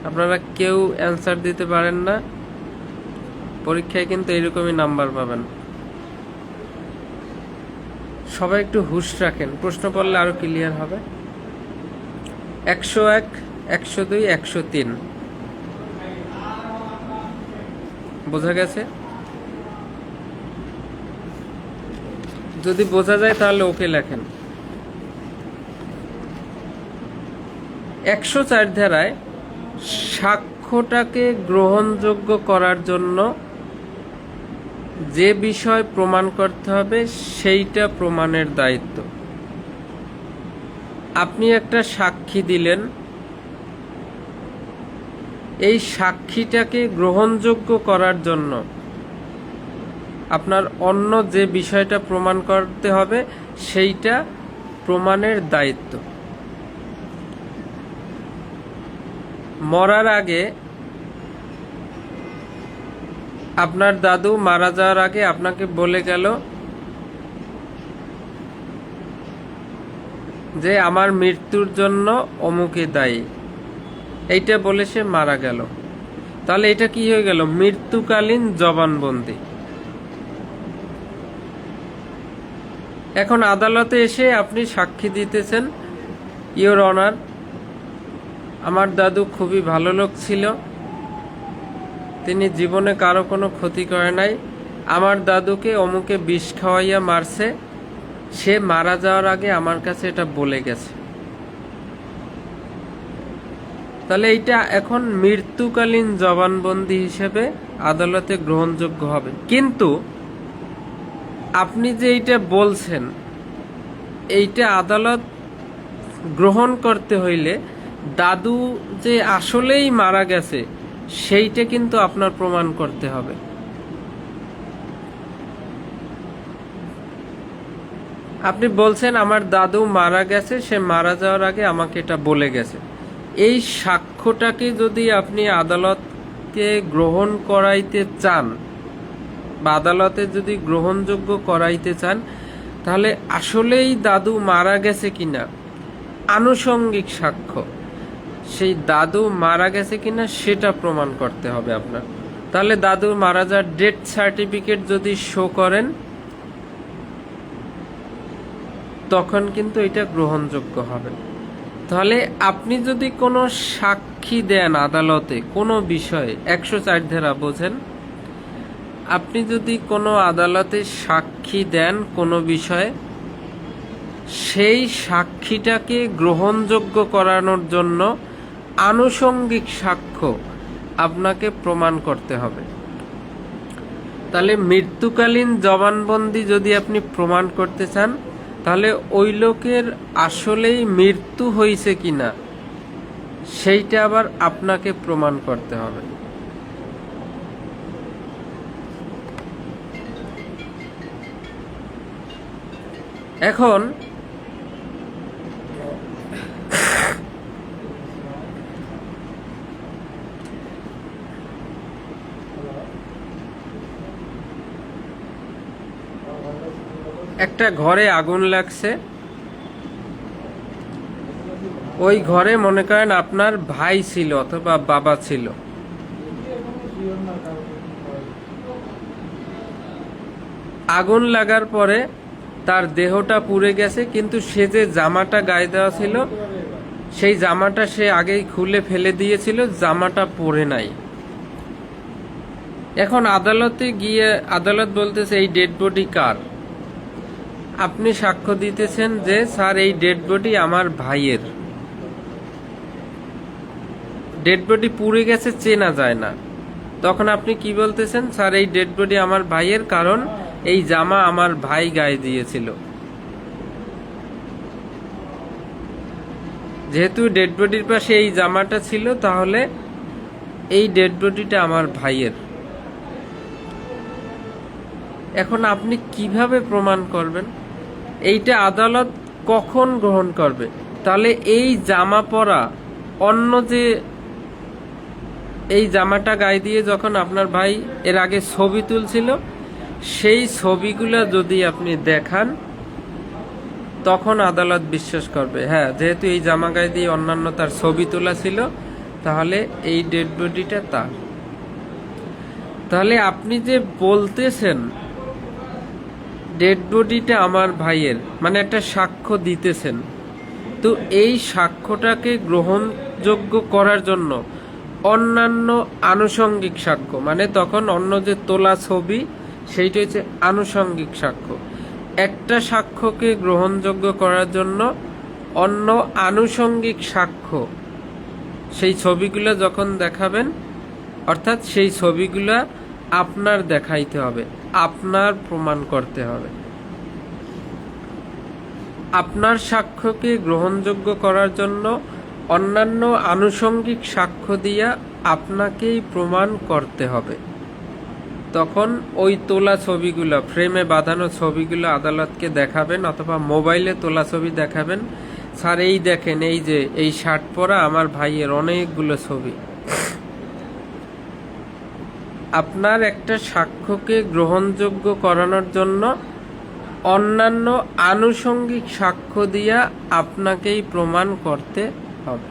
আপনারা কেউ অ্যান্সার দিতে পারেন না, পরীক্ষায় কিন্তু এরকমই নাম্বার পাবেন। সবাই একটু হুঁশ রাখেন, প্রশ্ন পড়লে আরো ক্লিয়ার হবে। 101, 102, 103 বোঝা গেছে? যদি বোঝা যায় তাহলে ওকে লেখেন। 104 ধারায় সাক্ষ্যটাকে গ্রহণযোগ্য করার জন্য যে বিষয় প্রমাণ করতে হবে সেইটা প্রমাণের দায়িত্ব। আপনি একটা সাক্ষী দিলেন, এই সাক্ষীটাকে গ্রহণযোগ্য করার জন্য আপনার অন্য যে বিষয়টা প্রমাণ করতে হবে সেইটা প্রমাণের দায়িত্ব। মরার আগে, আপনার দাদু মারা যাওয়ার আগে আপনাকে বলে গেল যে আমার মৃত্যুর জন্য অমুকে দায়ী, এইটা বলে সে মারা গেল। তাহলে এটা কি হয়ে গেল? মৃত্যুকালীন জবানবন্দি। এখন আদালতে এসে আপনি সাক্ষী দিতেছেন, ইওর অনার, আমার দাদু খুবই ভালো লোক ছিল, তিনি জীবনে কারো কোনো ক্ষতি করে নাই, আমার দাদুকে অমুকে বিষ খাওয়াইয়া মারছে, সে মারা যাওয়ার আগে আমার কাছে এটা বলে গেছে। তাহলে এইটা এখন মৃত্যুকালীন জবানবন্দি হিসেবে আদালতে গ্রহণযোগ্য হবে। কিন্তু আপনি যে এইটা বলছেন, এইটা আদালত গ্রহণ করতে হইলে দাদু যে আসলেই মারা গেছে সেইটা কিন্তু আপনার প্রমাণ করতে হবে। আপনি বলছেন আমার দাদু মারা গেছে, সে মারা যাওয়ার আগে আমাকে এটা বলে গেছে। এই সাক্ষ্যটাকে যদি আপনি আদালতকে গ্রহণ করাইতে চান বা আদালতে যদি গ্রহণযোগ্য করাইতে চান, তাহলে আসলেই দাদু মারা গেছে কিনা আনুষঙ্গিক সাক্ষ্য, সেই দাদু মারা গেছে কিনা সেটা প্রমাণ করতে হবে আপনার। তাহলে দাদু মারা যাওয়ার ডেথ সার্টিফিকেট যদি শো করেন তখন কিন্তু এটা গ্রহণযোগ্য হবে। তাহলে আপনি যদি কোনো সাক্ষী দেন আদালতে কোনো বিষয়ে, 104 ধারা বোঝেন, আপনি যদি কোনো আদালতে সাক্ষী দেন কোনো বিষয়ে, সেই সাক্ষীটাকে গ্রহণযোগ্য করানোর জন্য আনুষঙ্গিক সাক্ষ্য আপনাকে প্রমাণ করতে হবে। তাহলে মৃত্যুকালীন জবানবন্দি যদি আপনি প্রমাণ করতে চান, তাহলে ওই লোকের আসলেই মৃত্যু হয়েছে কিনা সেইটা আবার আপনাকে প্রমাণ করতে হবে। এখন একটা ঘরে আগুন লাগছে, ওই ঘরে মনে করেন আপনার ভাই ছিল অথবা বাবা ছিল। আগুন লাগার পরে তার দেহটা পুড়ে গেছে, কিন্তু সে যে জামাটা গায়ে দেওয়া ছিল সেই জামাটা সে আগেই খুলে ফেলে দিয়েছিল, জামাটা পরে নাই। এখন আদালতে গিয়ে আদালত বলতেছে এই ডেড বডি কার? আপনি সাক্ষ্য দিতেছেন যে স্যার এই ডেড বডি আমার ভাইয়ের। ডেড বডি পুড়ে গেছে, চেনা যায় না। তখন আপনি কি বলতেছেন? স্যার এই ডেড বডি আমার ভাইয়ের, কারণ এই জামা আমার ভাই গায়ে দিয়েছিল। যেহেতু ডেড বডির পাশে এই জামাটা ছিল, তাহলে এই ডেড বডিটা আমার ভাইয়ের। এখন আপনি কিভাবে প্রমাণ করবেন? এইটা আদালত কখন গ্রহণ করবে? তাহলে এই জামা পরা অন্য যে এই জামাটা গায়ে দিয়ে যখন আপনার ভাই এর আগে ছবি তুলছিল, সেই ছবিগুলো যদি আপনি দেখান, তখন আদালত বিশ্বাস করবে হ্যাঁ, যেহেতু এই জামা গায়ে দিয়ে অন্যান্য তার ছবি তোলা ছিল, তাহলে এই ডেড বডিটা তার। তাহলে আপনি যে বলতেছেন ডেড বডিটা আমার ভাইয়ের, মানে একটা সাক্ষ্য দিতেছেন, তো এই সাক্ষ্যটাকে গ্রহণযোগ্য করার জন্য অন্যান্য আনুষঙ্গিক সাক্ষ্য, মানে তখন অন্য যে তোলা ছবি সেইটা হচ্ছে আনুষঙ্গিক সাক্ষ্য। একটা সাক্ষ্যকে গ্রহণযোগ্য করার জন্য অন্য আনুষঙ্গিক সাক্ষ্য, সেই ছবিগুলো যখন দেখাবেন, অর্থাৎ সেই ছবিগুলো আপনার দেখাইতে হবে, আপনার প্রমাণ করতে হবে। আপনার সাক্ষ্যকে গ্রহণযোগ্য করার জন্য অন্যান্য আনুষঙ্গিক সাক্ষ্য দিয়া আপনাকেই প্রমাণ করতে হবে। তখন ওই তোলা ছবিগুলো, ফ্রেমে বাঁধানো ছবিগুলো আদালতকে দেখাবেন, অথবা মোবাইলে তোলা ছবি দেখাবেন। স্যার এই দেখেন, এই যে এই শার্ট পরা আমার ভাইয়ের অনেকগুলো ছবি। আপনার একটা সাক্ষ্যকে গ্রহণযোগ্য করানোর জন্য অন্যান্য আনুষঙ্গিক সাক্ষ্য দিয়া আপনাকেই প্রমাণ করতে হবে।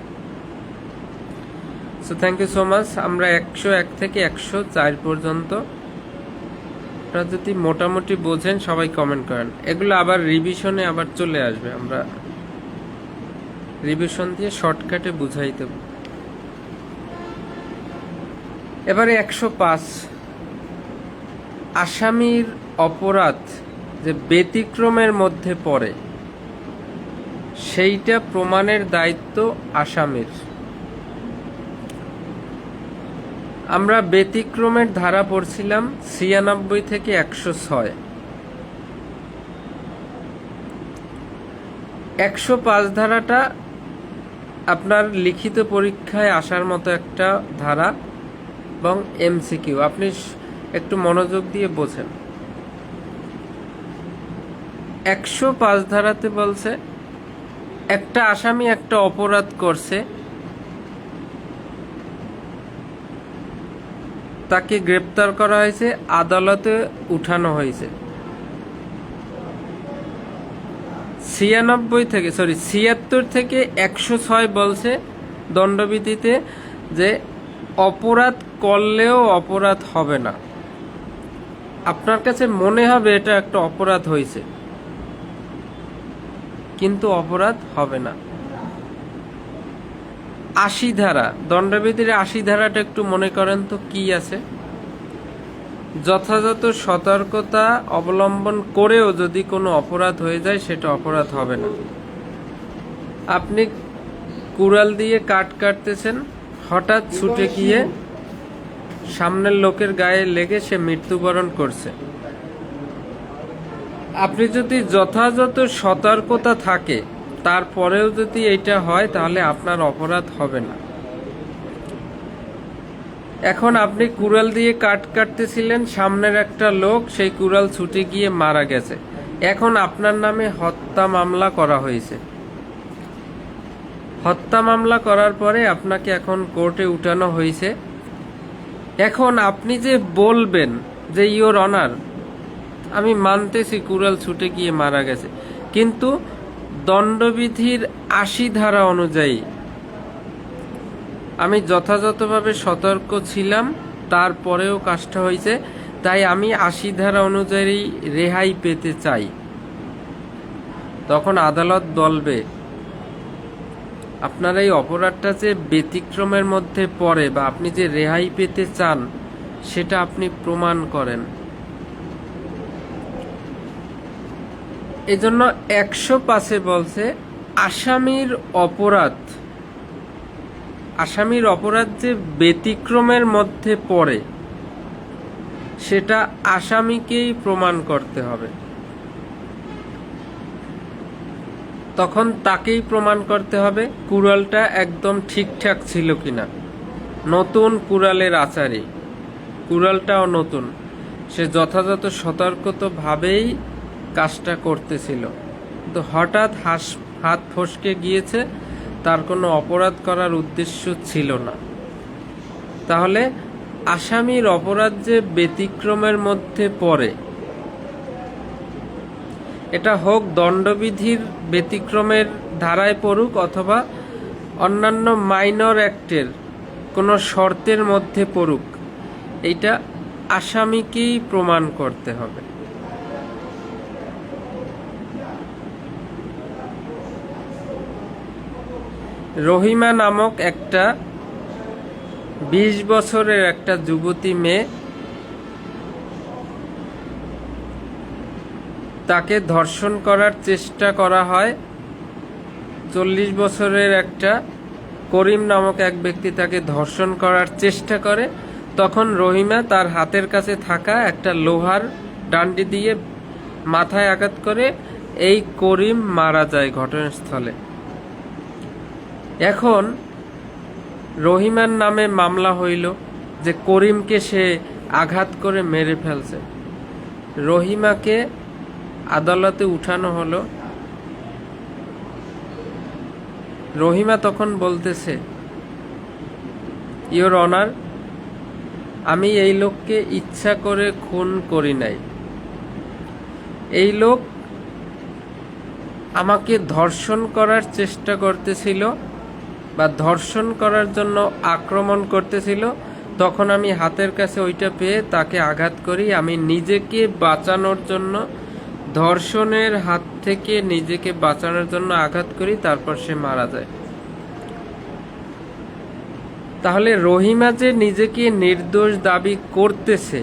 So thank you so much. আমরা 101 থেকে 104 পর্যন্ত যদি মোটামুটি বোঝেন সবাই কমেন্ট করেন। এগুলো আবার রিভিশনে আবার চলে আসবে, আমরা রিভিশন দিয়ে শর্টকাটে বুঝাই দেব। এবারে 105, আসামির অপরাধ যে ব্যতিক্রমের মধ্যে পড়ে সেইটা প্রমাণের দায়িত্ব আসামির। আমরা ব্যতিক্রমের ধারা পড়ছিলাম 96 থেকে 106। 105 ধারাটা আপনার লিখিত পরীক্ষায় আসার মতো একটা ধারা এবং এমসিকিউ, আপনি একটু মনোযোগ দিয়ে বোঝেন। 105 ধারাতে বলছে একটা আসামি একটা অপরাধ করছে, তাকে গ্রেপ্তার করা হয়েছে, আদালতে উঠানো হয়েছে। 76 থেকে 106 বলছে দণ্ডবিধিতে যে অপরাধ করলেও অপরাধ হবে না। আপনার কাছে মনে হবে এটা একটা অপরাধ হয়েছে, কিন্তু অপরাধ হবে না। 80 ধারা, দণ্ডবিধির 80 ধারাটা একটু মনে করেন তো কি আছে। যথাযথ সতর্কতা অবলম্বন করেও যদি কোনো অপরাধ হয়ে যায় সেটা অপরাধ হবে না। আপনি কুড়াল দিয়ে কাঠ কাটতেছেন, হঠাৎ ছুটে গিয়ে সামনের লোকের গায়ে লেগে সে মৃত্যুবরণ করছে। আপনি যদি যথাযথ সতর্কতা থাকে তারপরেও যদি এটা হয়, তাহলে আপনার অপরাধ হবে না। এখন আপনি কুড়াল দিয়ে কাঠ কাটতেছিলেন, সামনের একটা লোক সেই কুড়াল ছুটে গিয়ে মারা গেছে, এখন আপনার নামে হত্যা মামলা করা হয়েছে। হত্যা মামলা করার পরে আপনাকে এখন কোর্টে উঠানো হয়েছে। এখন আপনি যে বলবেন যে ইওর অনার, আমি মানতেছি কুড়াল ছুটে গিয়ে মারা গেছে, কিন্তু দণ্ডবিধির ৮০ ধারা অনুযায়ী আমি যথাযথভাবে সতর্ক ছিলাম, তারপরেও কাজটা হয়েছে, তাই আমি ৮০ ধারা অনুযায়ী রেহাই পেতে চাই। তখন আদালত বলবে আপনার এই অপরাধটা যে ব্যতিক্রমের মধ্যে পড়ে বা আপনি যে রেহাই পেতে চান সেটা আপনি প্রমাণ করেন। এজন্য ১০৫-এ বলছে আসামির অপরাধ যে ব্যতিক্রমের মধ্যে পড়ে সেটা আসামিকেই প্রমাণ করতে হবে। তখন তাকেই প্রমাণ করতে হবে কুড়ালটা একদম ঠিকঠাক ছিল কিনা। নতুন কুড়ালের আচারী, কুড়ালটাও নতুন, সে যথাযথ সতর্কতাভাবেই কাজটা করতেছিল, কিন্তু হঠাৎ হাত ফসকে গিয়েছে, তার কোনো অপরাধ করার উদ্দেশ্য ছিল না। তাহলে আসামির অপরাধ যে ব্যতিক্রমের মধ্যে পড়ে, এটা হোক দণ্ডবিধির ব্যতিক্রমের ধারায় পড়ুক অথবা অন্যান্য মাইনর অ্যাক্টের কোনো শর্তের মধ্যে পড়ুক, এইটা আসামিকেই প্রমাণ করতে হবে। রহিমা নামক একটা ২০ বছরের একটা যুবতী মেয়ে, তাকে ধর্ষণ করার চেষ্টা করা হয়। ৪০ বছরের একটা করিম নামক এক ব্যক্তি তাকে ধর্ষণ করার চেষ্টা করে। তখন রহিমা তার হাতের কাছে থাকা একটা লোহার ডান্ডি দিয়ে মাথায় আঘাত করে এই করিম মারা যায় ঘটনাস্থলে। এখন রহিমার নামে মামলা হইল যে করিমকে সে আঘাত করে মেরে ফেলছে। রহিমাকে আদালতে উঠানো হলো। রহিমা তখন বলতেছে, ইওর অনার, আমি এই লোককে ইচ্ছা করে খুন করি নাই। এই লোক আমাকে ধর্ষণ করার চেষ্টা করতেছিল বা ধর্ষণ করার জন্য আক্রমণ করতেছিল, তখন আমি হাতের কাছে ওইটা পেয়ে তাকে আঘাত করি। আমি নিজেকে বাঁচানোর জন্য, ধর্ষণের হাত থেকে নিজেকে বাঁচানোর জন্য আঘাত করি, তারপর সে মারা যায়। তাহলে রহিমা যে নিজেকে নির্দোষ দাবি করতেছে,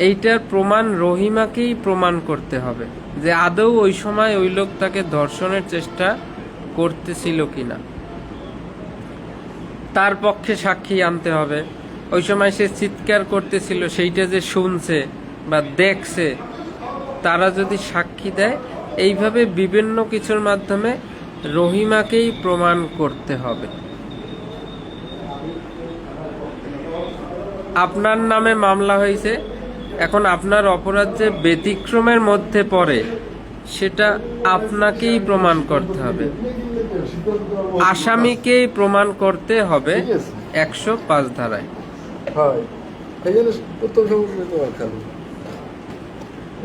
এইটার প্রমাণ রহিমাকেই প্রমাণ করতে হবে যে আদৌ ওই সময় ওই লোক তাকে ধর্ষণের চেষ্টা করতেছিল কিনা। তার পক্ষে সাক্ষী আনতে হবে। ওই সময় সে চিৎকার করতেছিল সেইটা যে শুনছে বা দেখছে, তারা যদি সাক্ষী দেয়, এইভাবে বিভিন্ন কিছুর মাধ্যমে রহিমাকেই প্রমাণ করতে হবে। আপনার নামে মামলা হয়েছে, এখন আপনার অপরাধ যে ব্যতিক্রমের মধ্যে পড়ে সেটা আপনাকেই প্রমাণ করতে হবে, আসামিকেই প্রমাণ করতে হবে ১০৫ ধারায়।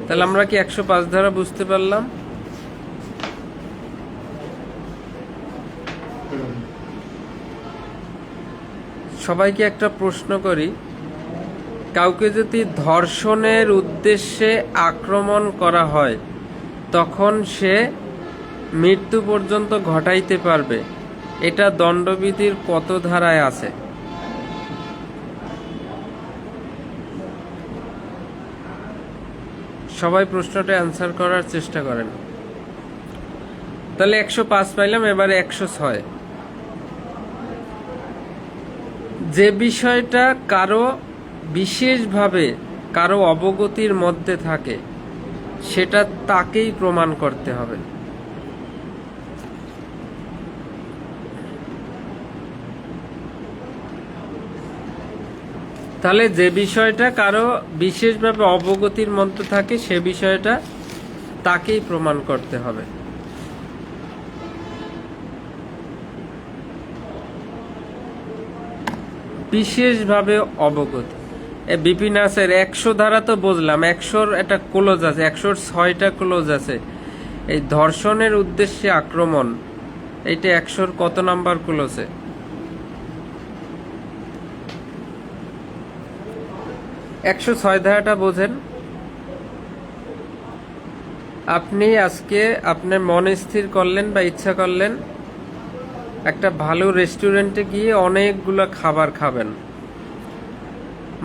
তাহলে আমরা কি ১০৫ ধারা বুঝতে পারলাম? সবাইকে একটা প্রশ্ন করি, কাউকে যদি ধর্ষণের উদ্দেশ্যে আক্রমণ করা হয় তখন সে মৃত্যু পর্যন্ত ঘটাইতে পারবে, এটা দণ্ডবিধির কত ধারায় আছে? সবাই প্রশ্নটা অ্যান্সার করার চেষ্টা করেন। তাহলে ১০৫ পাইলাম, এবারে ১০৬। যে বিষয়টা কারো বিশেষভাবে কারো অবগতির মধ্যে থাকে সেটা তাকেই প্রমাণ করতে হবে। তাহলে যে বিষয়টা কারো বিশেষভাবে অবগতির মধ্যে থাকে সে বিষয়টা তাকেই প্রমাণ করতে হবে। বিশেষভাবে অবগতি, বিপিন আসের 100 ধারা তো বুঝলাম, 100-র একটা ক্লোজ আছে, 100-র 6টা ক্লোজ আছে। এই ধর্ষণের উদ্দেশ্যে আক্রমণ, এইটা 100-র কত নাম্বার ক্লোজে? 106 ধারাটা বোঝেন। আপনি আজকে আপনার মন স্থির করলেন বা ইচ্ছা করলেন একটা ভালো রেস্টুরেন্টে গিয়ে অনেকগুলো খাবার খাবেন,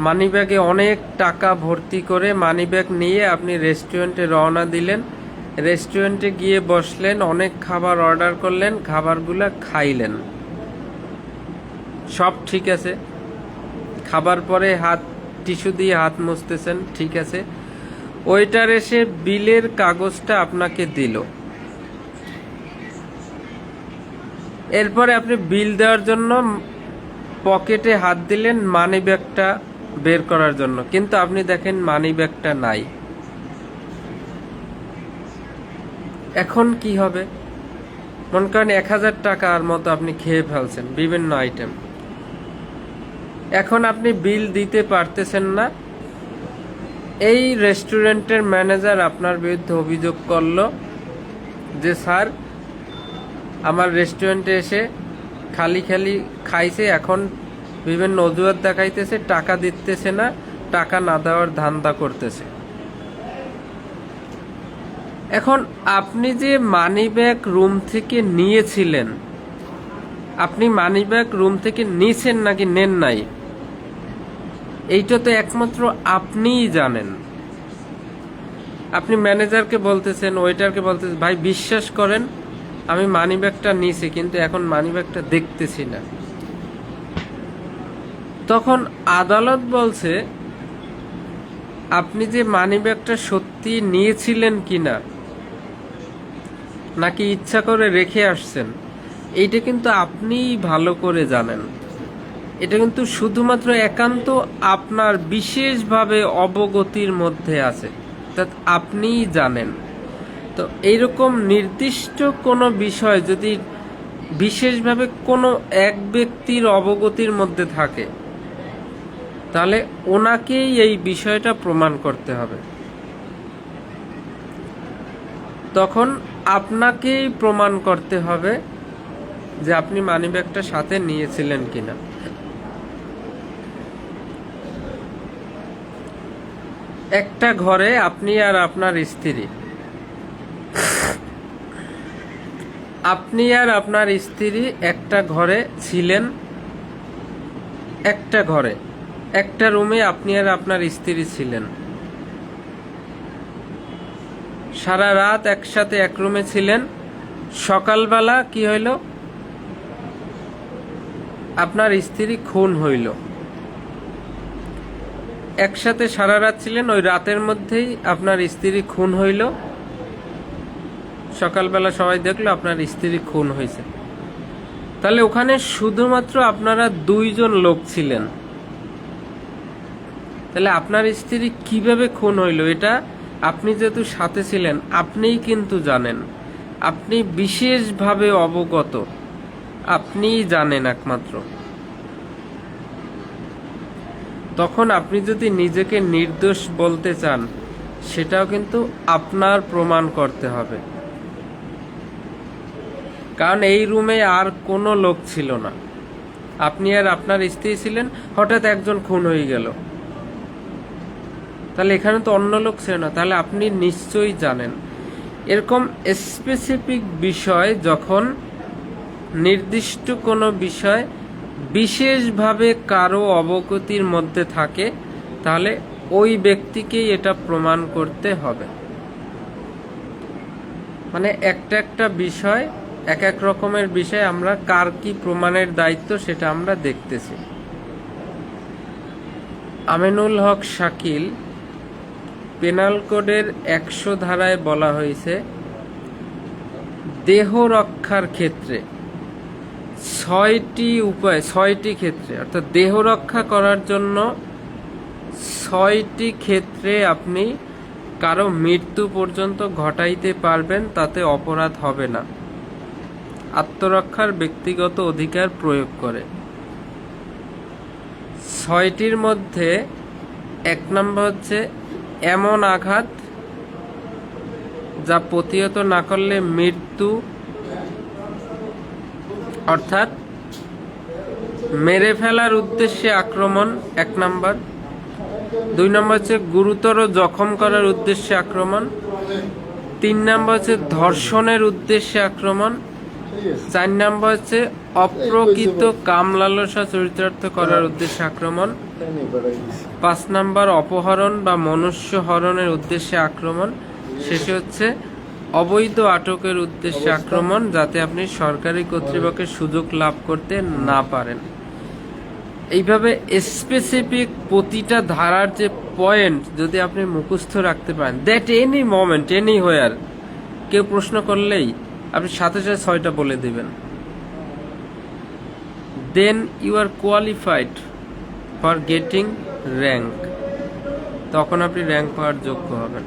মানিব্যাগে অনেক টাকা ভর্তি করে মানিব্যাগ নিয়ে আপনি রেস্টুরেন্টে রওনা দিলেন, রেস্টুরেন্টে গিয়ে বসলেন, অনেক খাবার অর্ডার করলেন, খাবারগুলো খাইলেন, সব ঠিক আছে। খাবার পরে টিস্যু দিয়ে হাত মুছতেছেন, ঠিক আছে। ওয়েটার এসে বিলের কাগজটা আপনাকে দিল, এরপরে আপনি বিল দেওয়ার জন্য পকেটে হাত দিলেন মানিব্যাগটা বের করার জন্য, কিন্তু আপনি দেখেন মানিব্যাগটা নাই। এখন কি হবে? মনে করেন 1000 টাকার মতো আপনি খেয়ে ফেলছেন বিভিন্ন আইটেম, এখন আপনি বিল দিতে পারতেছেন না। এই রেস্টুরেন্টের ম্যানেজার আপনার বিরুদ্ধে অভিযোগ করলো যে স্যার আমার রেস্টুরেন্টে এসে খালি খালি খাইছে, এখন বিভিন্ন অজুহাত দেখাইতেছে, টাকা দিতেছে না, টাকা না দেওয়ার ধান্দা করতেছে। এখন আপনি যে মানিব্যাগ রুম থেকে নিয়েছিলেন, আপনি মানিব্যাগ রুম থেকে নিয়েছেন নাকি নেন নাই, এইটা তো একমাত্র আপনিই জানেন। আপনি ম্যানেজারকে বলতেছেন, ওয়েটারকে বলতেছেন, ভাই বিশ্বাস করেন আমি মানিব্যাগটা নিয়েছি, কিন্তু এখন মানিব্যাগটা দেখতেছি না। তখন আদালত বলছে আপনি যে মানিব্যাগটা সত্যি নিয়েছিলেন কিনা নাকি ইচ্ছা করে রেখে আসছেন, এইটা কিন্তু আপনিই ভালো করে জানেন। এটা কিন্তু শুধুমাত্র একান্ত আপনার বিশেষভাবে অবগতির মধ্যে আছে, তা আপনিই জানেন। তো এইরকম নির্দিষ্ট কোনো বিষয় যদি বিশেষভাবে কোনো এক ব্যক্তির অবগতির মধ্যে থাকে, তাহলে ওনাকেই এই বিষয়টা প্রমাণ করতে হবে। তখন আপনাকেই প্রমাণ করতে হবে যে আপনি মানিব্যাগটা সাথে নিয়েছিলেন কিনা। একটা ঘরে আপনি আর আপনার স্ত্রী, আপনি আর আপনার স্ত্রী একটা ঘরে ছিলেন, একটা ঘরে একটা রুমে আপনি আর আপনার স্ত্রী ছিলেন, সারা রাত একসাথে এক রুমে ছিলেন। সকালবেলা কি হইল? আপনার স্ত্রী খুন হইল। একসাথে সারা রাত ছিলেন, ওই রাতের মধ্যেই আপনার স্ত্রী খুন হইল। সকালবেলা সবাই দেখলো আপনার স্ত্রী খুন হয়েছে। তাহলে ওখানে শুধুমাত্র আপনারা 2 জন লোক ছিলেন। তাহলে আপনার স্ত্রী কিভাবে খুন হইল, এটা আপনি যেহেতু সাথে ছিলেন আপনিই কিন্তু জানেন, আপনি বিশেষভাবে অবগত, আপনিই জানেন একমাত্র। তখন আপনি যদি নিজেকে নির্দোষ বলতে চান, সেটাও কিন্তু আপনার প্রমাণ করতে হবে। কারণ এই রুমে আর কোনো লোক ছিল না, আপনি আর আপনার স্ত্রী ছিলেন, হঠাৎ একজন খুন হয়ে গেল, তাহলে এখানে তো অন্য লোক ছিল না, তাহলে আপনি নিশ্চয়ই জানেন। এরকম স্পেসিফিক বিষয় যখন নির্দিষ্ট কোনো বিষয় বিশেষভাবে কারো অবগতির মধ্যে থাকে, তাহলে ওই ব্যক্তিকেই এটা প্রমাণ করতে হবে। মানে একটা একটা বিষয়, এক এক রকমের বিষয়, আমরা কার কি প্রমাণের দায়িত্ব সেটা আমরা দেখতেছি। আমিনুল হক শাকিল পেনাল কোডের 100 ধারায় বলা হয়েছে দেহ রক্ষার ক্ষেত্রে 6টি উপায়, 6টি ক্ষেত্রে, অর্থাৎ দেহ রক্ষা করার জন্য 6টি ক্ষেত্রে আপনি কারো মৃত্যু পর্যন্ত ঘটাইতে পারবেন, তাতে অপরাধ হবে না। আত্মরক্ষার ব্যক্তিগত অধিকার প্রয়োগ করে। 6টির মধ্যে 1 নম্বর হচ্ছে এমন আঘাত যা প্রতিহত না করলে মৃত্যু, অর্থাৎ মেরে ফেলার উদ্দেশ্যে আক্রমণ 1 নম্বর। 2 নম্বর হচ্ছে গুরুতর জখম করার উদ্দেশ্যে আক্রমণ। 3 নম্বর হচ্ছে ধর্ষণের উদ্দেশ্যে আক্রমণ। 4 নম্বর হচ্ছে অপ্রকৃত কামলালসা চরিতার্থ করার উদ্দেশ্যে আক্রমণ। 5 নম্বর অপহরণ বা মনুষ্য হরণের উদ্দেশ্যে আক্রমণ। শেষে হচ্ছে অবৈধ আটকের উদ্দেশ্যে আক্রমণ, যাতে আপনি সরকারি কর্তৃপক্ষের সুযোগ লাভ করতে না পারেন। এইভাবে স্পেসিফিক প্রতিটা ধারার যে পয়েন্ট যদি আপনি মুখস্থ রাখতে পারেন, that any moment anywhere কেউ প্রশ্ন করলেই আপনি সাথে সাথে 6টা বলে দিবেন, then you are qualified for getting rank. তখন আপনি র্যাঙ্ক পাওয়ার যোগ্য হবেন।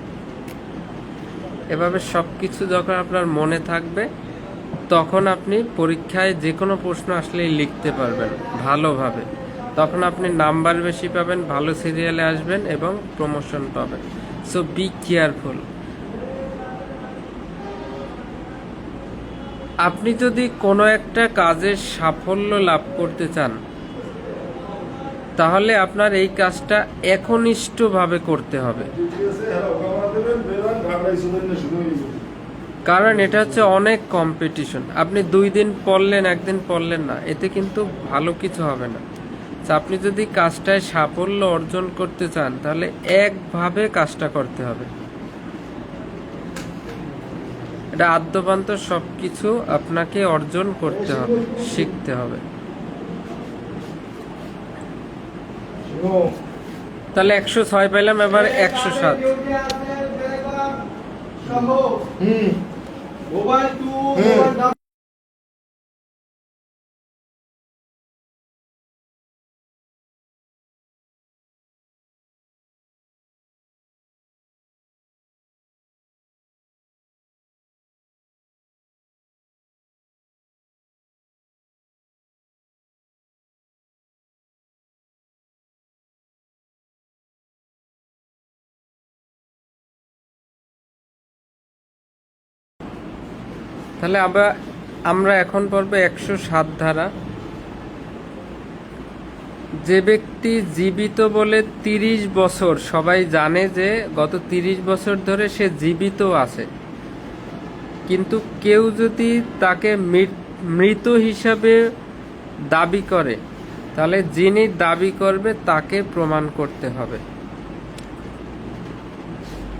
এভাবে সব কিছু যখন আপনার মনে থাকবে, তখন আপনি পরীক্ষায় যে কোনো প্রশ্ন আসলেই লিখতে পারবেন ভালোভাবে। তখন আপনি নাম্বার বেশি পাবেন, ভালো সিরিয়ালে আসবেন এবং প্রমোশন পাবেন। So be careful. আপনি যদি কোনো একটা কাজের সাফল্য লাভ করতে চান, তাহলে আপনার এই কাজটা একনিষ্ঠভাবে করতে হবে, কারণ এটা হচ্ছে অনেক কম্পিটিশন। আপনি 2 দিন পড়লেন, 1 দিন পড়লেন না, এতে কিন্তু ভালো কিছু হবে না। আপনি যদি কাজটায় সাফল্য অর্জন করতে চান, তাহলে একভাবে কাজটা করতে হবে। এটা আদ্যপান্ত সবকিছু আপনাকে অর্জন করতে হবে, শিখতে হবে। তাহলে 106 পেলাম, এবার 107। তাহলে আমরা এখন পড়বো 107 ধারা। যে ব্যক্তি জীবিত বলে 30 বছর, সবাই জানে যে গত 30 বছর ধরে সে জীবিত আছে, কিন্তু কেউ যদি তাকে মৃত হিসাবে দাবি করে, তাহলে যিনি দাবি করবে তাকে প্রমাণ করতে হবে।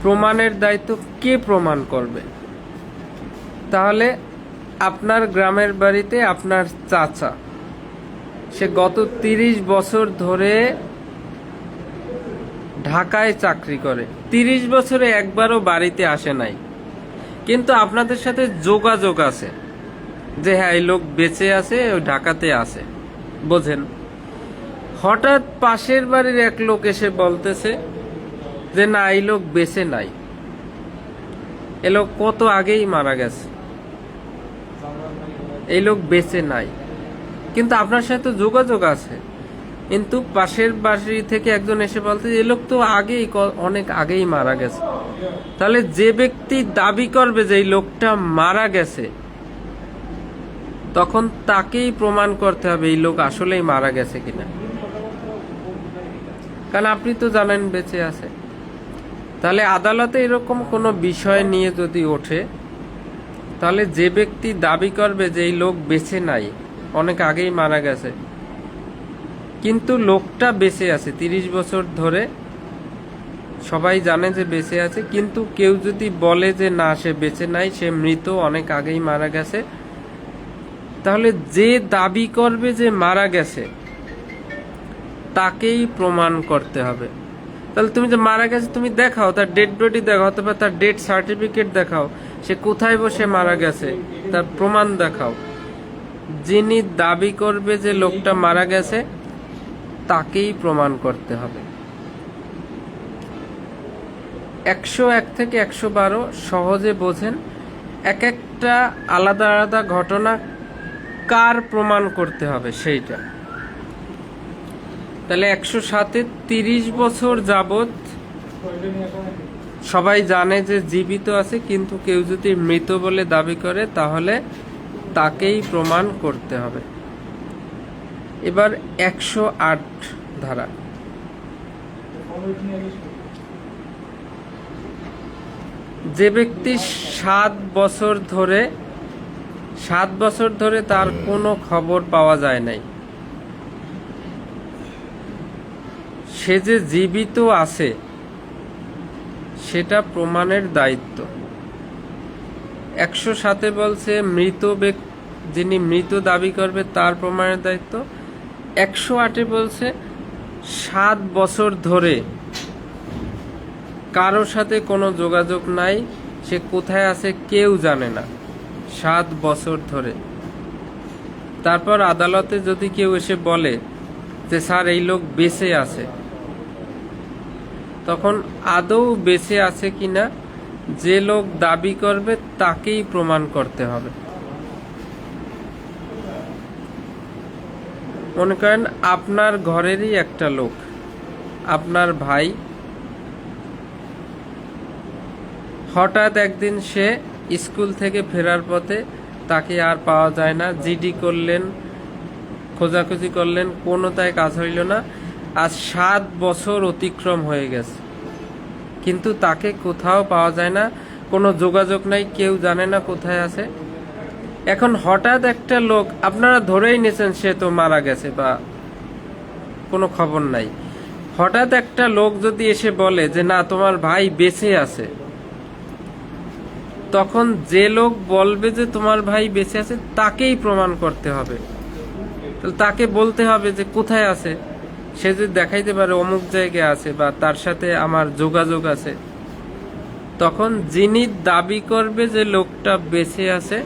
প্রমাণের দায়িত্ব কে প্রমাণ করবে? তাহলে আপনার গ্রামের বাড়িতে আপনার চাচা, সে গত 30 বছর ধরে ঢাকায় চাকরি করে, 30 বছরে একবারও বাড়িতে আসে নাই, কিন্তু আপনাদের সাথে যোগাযোগ আছে যে হ্যাঁ এই লোক বেঁচে আছে, ওই ঢাকাতে আছে, বোঝেন। হঠাৎ পাশের বাড়ির এক লোক এসে বলতেছে যে না, এই লোক বেঁচে নাই, এ লোক কত আগেই মারা গেছে, এই লোক বেঁচে নাই, কিন্তু আপনার সাথে যোগাযোগ আছে। কিন্তু পাশের বাড়ি থেকে একজন এসে বলতে এই লোক তো আগেই, অনেক আগেই মারা গেছে। তাহলে যে ব্যক্তি দাবি করবে যে এই লোকটা মারা গেছে, তখন তাকেই প্রমাণ করতে হবে এই লোক আসলেই মারা গেছে কিনা, কারণ আপনি তো জানেন বেঁচে আছে। তাহলে আদালতে এরকম কোনো বিষয় নিয়ে যদি ওঠে, তাহলে যে ব্যক্তি দাবি করবে যে এই লোক বেঁচে নাই, অনেক আগেই মারা গেছে, কিন্তু লোকটা বেঁচে আছে 30 বছর ধরে, সবাই জানে যে বেঁচে আছে, কিন্তু কেউ যদি বলে যে না সে বেঁচে নাই, সে মৃত, অনেক আগেই মারা গেছে, তাহলে যে দাবি করবে যে মারা গেছে তাকেই প্রমাণ করতে হবে। তাহলে তুমি যে মারা গেছে তুমি দেখাও, তার ডেড বডি দেখাও, অথবা তার ডেথ সার্টিফিকেট দেখাও, সে কোথায় বসে মারা গেছে তার প্রমাণ দেখাও। যিনি দাবি করবে যে লোকটা মারা গেছে তাকেই প্রমাণ করতে হবে। 101 থেকে 112 সহজে বোঝেন। এক একটা আলাদা আলাদা ঘটনা কার প্রমাণ করতে হবে সেইটা। তাহলে 107-এ 30 বছর যাবত সবাই জানে যে জীবিত আছে, কিন্তু কেউ যদি মৃত বলে দাবি করে তাহলে তাকেই প্রমাণ করতে হবে। এবার 108 ধারা। যে ব্যক্তি 7 বছর ধরে তার কোনো খবর পাওয়া যায় নাই, সে যে জীবিত আছে সেটা প্রমাণের দায়িত্ব। 107-এ বলছে যিনি মৃত দাবি করবে তার প্রমাণের দায়িত্ব। 108-এ বলছে 7 বছর ধরে কারোর সাথে কোনো যোগাযোগ নাই, সে কোথায় আছে কেউ জানে না, 7 বছর ধরে। তারপর আদালতে যদি কেউ এসে বলে যে স্যার এই লোক বেঁচে আছে, তখন আদৌ বেঁচে আছে কিনা যে লোক দাবি করবে তাকেই প্রমাণ করতে হবে। মনে করেন আপনার ঘরেরই একটা লোক, আপনার ভাই, হঠাৎ একদিন সে স্কুল থেকে ফেরার পথে তাকে আর পাওয়া যায় না, জিডি করলেন, খোঁজাখুঁজি করলেন, কোনোটায় কাজ হইল না। আজ 7 বছর অতিক্রম হয়ে গেছে, কিন্তু তাকে কোথাও পাওয়া যায় না, কোনো যোগাযোগ নাই, কেউ জানে না কোথায় আছে। এখন হঠাৎ একটা লোক, আপনারা ধরেই নিয়েছেন সে তো মারা গেছে বা কোনো খবর নাই, হঠাৎ একটা লোক যদি এসে বলে যে না তোমার ভাই বেঁচে আছে, তখন যে লোক বলবে যে তোমার ভাই বেঁচে আছে তাকেই প্রমাণ করতে হবে। তাহলে তাকে বলতে হবে যে কোথায় আছে, সে যদি দেখাইতে পারে অমুক জায়গায় আছে বা তার সাথে আমার যোগাযোগ আছে, তখন যিনি দাবি করবে যে লোকটা বেঁচে আছে,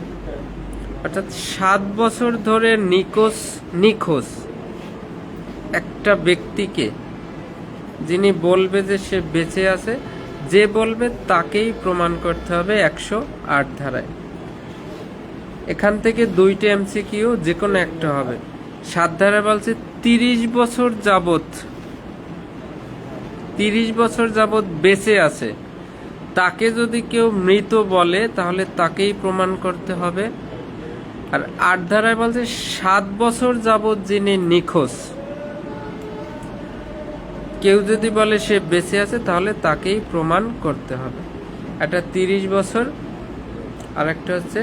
অর্থাৎ 7 বছর ধরে নিখোঁজ একটা ব্যক্তিকে যিনি বলবে যে সে বেঁচে আছে, যে বলবে তাকেই প্রমাণ করতে হবে 108 ধারায়। এখান থেকে 2টা এমসিকিউ যে কোনো একটা হবে। 7 ধারা বলছে 30 বছর যাবত বেঁচে আছে, তাকে যদি কেউ মৃত বলে তাহলে তাকেই প্রমাণ করতে হবে। আর 8 ধারায় বলছে 7 বছর যাবত যিনি নিখোঁজ, কেউ যদি বলে সে বেঁচে আছে তাহলে তাকেই প্রমাণ করতে হবে। একটা 30 বছর আর একটা হচ্ছে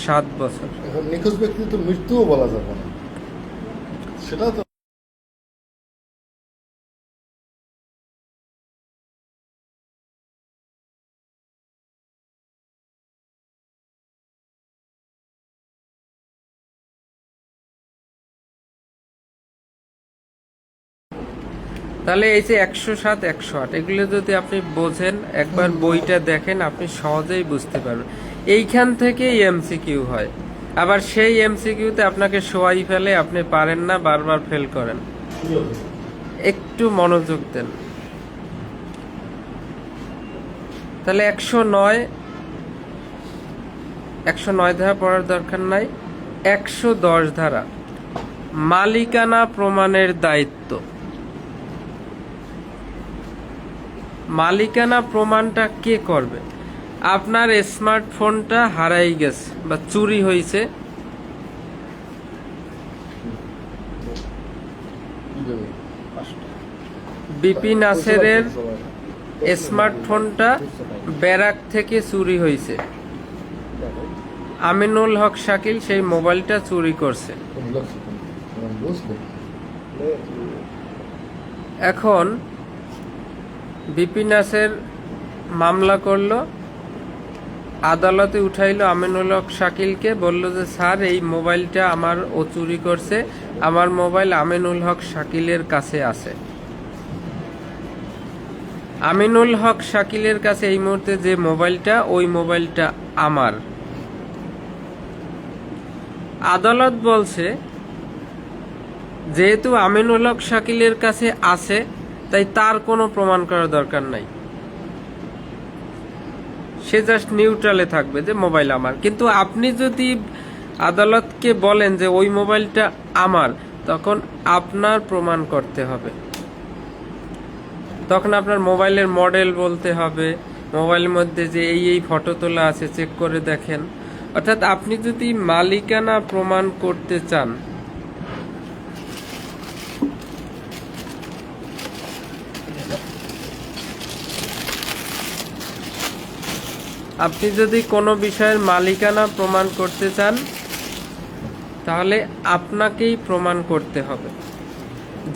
7 বছর। এখন নিখোঁজ ব্যক্তি তো মৃত্যুও বলা যাবে না, সেটা তো। তাহলে এই যে 107, 108 এগুলো যদি আপনি বোঝেন, একবার বইটা দেখেন, আপনি সহজেই বুঝতে পারবেন। এইখান থেকেই এমসিকিউ হয়, আবার সেই এমসিকিউতে আপনাকে শোয়াই ফেলে, আপনি পারেন না, বারবার ফেল করেন। একটু মনোযোগ দেন। তাহলে 109 ধারা পড়ার দরকার নাই। 110 ধারা, মালিকানা প্রমাণের দায়িত্ব। মালিকানা প্রমাণটা কে করবে? আপনার স্মার্টফোনটা হারাই গেছে বা চুরি হয়েছে, বিপি নাসেরের স্মার্টফোনটা ব্যারাক থেকে চুরি হয়েছে, আমিনুল হক শাকিল সেই মোবাইলটা চুরি করছে। এখন বিপি নাসের মামলা করলো, আদালতে উঠাইলো আমিনুল হক শাকিলকে, বলল যে স্যার এই মোবাইলটা আমার ও চুরি করছে, আমার মোবাইল আমিনুল হক শাকিলের কাছে আছে। আমিনুল হক শাকিলের কাছে এই মুহূর্তে যে মোবাইলটা, ওই মোবাইলটা আমার। আদালত বলছে যেহেতু আমিনুল হক শাকিলের কাছে আছে, তাই তার কোনো প্রমাণ করার দরকার নাই। সে জাস্ট নিউট্রালে থাকবে যে মোবাইল আমার। কিন্তু আপনি যদি আদালতকে বলেন যে ওই মোবাইলটা আমার, তখন আপনার প্রমাণ করতে হবে। তখন আপনার মোবাইলের মডেল বলতে হবে, মোবাইলের মধ্যে যে এই ফটো তোলা আছে চেক করে দেখেন। অর্থাৎ আপনি যদি মালিকানা প্রমাণ করতে চান, আপনি যদি কোনো বিষয়ের মালিকানা প্রমাণ করতে চান, তাহলে আপনাকেই প্রমাণ করতে হবে।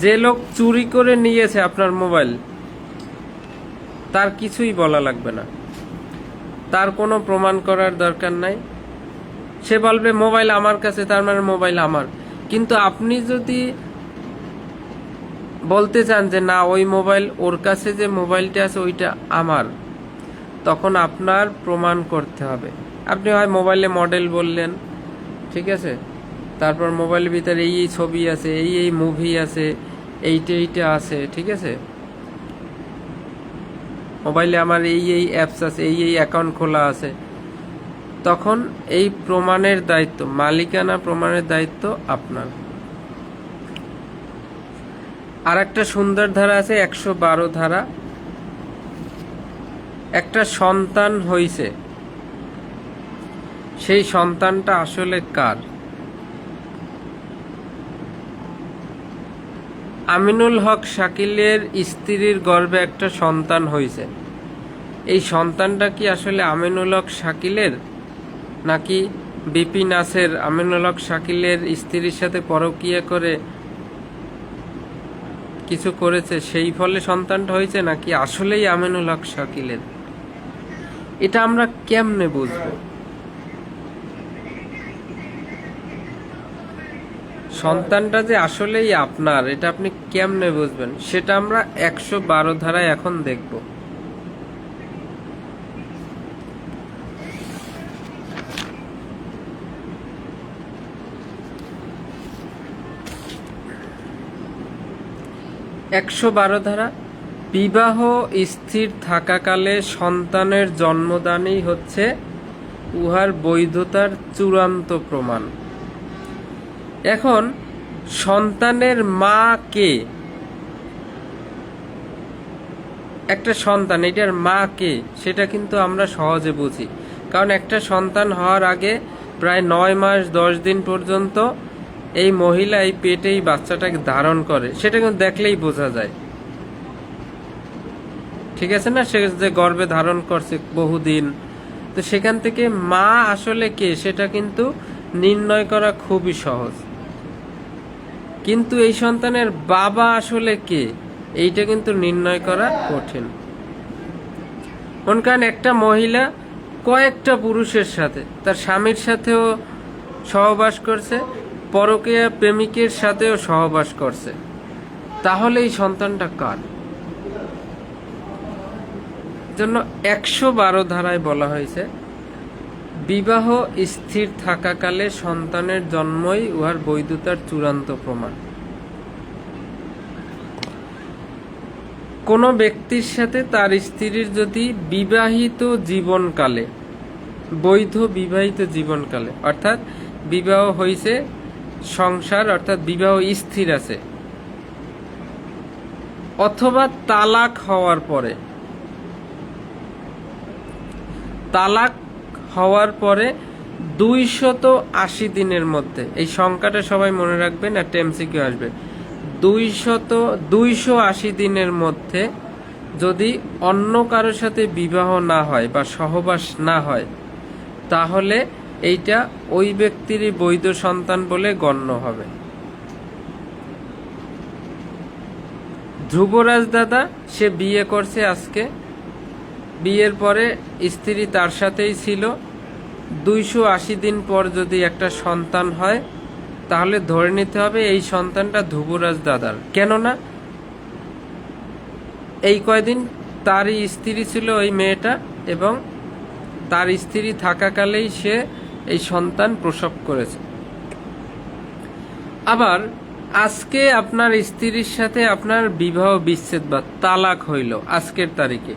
যে লোক চুরি করে নিয়েছে আপনার মোবাইল, তার কিছুই বলা লাগবে না, তার কোনো প্রমাণ করার দরকার নাই। সে বলবে মোবাইল আমার কাছে, তার মানে মোবাইল আমার। কিন্তু আপনি যদি বলতে চান যে না, ওই মোবাইল ওর কাছে যে মোবাইলটা আছে ওইটা আমার, তখন আপনার প্রমাণ করতে হবে। আপনি হয় মোবাইলে মডেল বললেন, ঠিক আছে, তারপর মোবাইলের ভিতরে এই ছবি আছে, এই মুভি আছে, এইটা আছে, ঠিক আছে, মোবাইলে আমার এই অ্যাপস আছে, এই অ্যাকাউন্ট খোলা আছে। তখন এই প্রমাণের দায়িত্ব, মালিকানা প্রমাণের দায়িত্ব আপনার। আর একটা সুন্দর ধারা আছে 112 ধারা। একটা সন্তান হইছে, সেই সন্তানটা আসলে কার? আমিনুল হক শাকিলের স্ত্রীর গর্ভে একটা সন্তান হইছে। এই সন্তানটা কি আসলে আমিনুল হক শাকিলের, নাকি বিপি নাসের আমিনুল হক শাকিলের স্ত্রীর সাথে পরকীয়া করে কিছু করেছে, সেই ফলে সন্তানটা হয়েছে, নাকি আসলেই আমিনুল হক শাকিলের? এটা আমরা কেমনে বুঝবো? সন্তানটা যে আসলেই আপনার, এটা আপনি কেমনে বুঝবেন? সেটা আমরা 112 ধারায় এখন দেখব। একশো 12 ধারা, বিবাহ স্থির থাকাকালে সন্তানের জন্মদানই হচ্ছে উহার বৈধতার চূড়ান্ত প্রমাণ। এখন সন্তানের মা কে? একটা সন্তান, এটার মা কে, সেটা কিন্তু আমরা সহজে বুঝি। কারণ একটা সন্তান হওয়ার আগে প্রায় 9 মাস 10 দিন পর্যন্ত এই মহিলা এই পেটেই বাচ্চাটাকে ধারণ করে, সেটা কিন্তু দেখলেই বোঝা যায়, ঠিক আছে না? সে যে গর্ভে ধারণ করছে বহুদিন, তো সেখান থেকে মা আসলে কে সেটা কিন্তু নির্ণয় করা খুবই সহজ। কিন্তু এই সন্তানের বাবা আসলে কে, এইটা কিন্তু নির্ণয় করা কঠিন। কারণ একটা মহিলা কয়েকটা পুরুষের সাথে, তার স্বামীর সাথেও সহবাস করছে, পরকীয়া প্রেমিকের সাথেও সহবাস করছে, তাহলে এই সন্তানটা কার? জন্য 112 ধারায় বলা হয়েছে বিবাহ স্থির থাকাকালে সন্তানের জন্মই উহার বৈধতার চূড়ান্ত প্রমাণ। কোনো ব্যক্তির সাথে তার স্ত্রীর যদি বিবাহিত জীবনকালে, বৈধ বিবাহিত জীবনকালে, অর্থাৎ বিবাহ হয়েছে, সংসার অর্থাৎ বিবাহ স্থির আছে, অথবা তালাক হওয়ার পরে, তালাক হওয়ার পরে 280 দিনের মধ্যে, এই সংখ্যাটা সবাই মনে রাখবেন, একটা এমসিকিউ আসবে, 280 দিনের মধ্যে যদি অন্য কারোর সাথে বিবাহ না হয় বা সহবাস না হয়, তাহলে এইটা ওই ব্যক্তিরই বৈধ সন্তান বলে গণ্য হবে। ধ্রুবরাজ দাদা, সে বিয়ে করছে আজকে, বিয়ের পরে স্ত্রী তার সাথেই ছিল, 280 দিন পর যদি একটা সন্তান হয়, তাহলে ধরে নিতে হবে এই সন্তানটা ধ্রুবরাজ দাদার। কেননা এই কয়দিন তারই স্ত্রী ছিল ওই মেয়েটা, এবং তার স্ত্রী থাকাকালেই সে এই সন্তান প্রসব করেছে। আবার আজকে আপনার স্ত্রীর সাথে আপনার বিবাহ বিচ্ছেদ বা তালাক হইল আজকের তারিখে,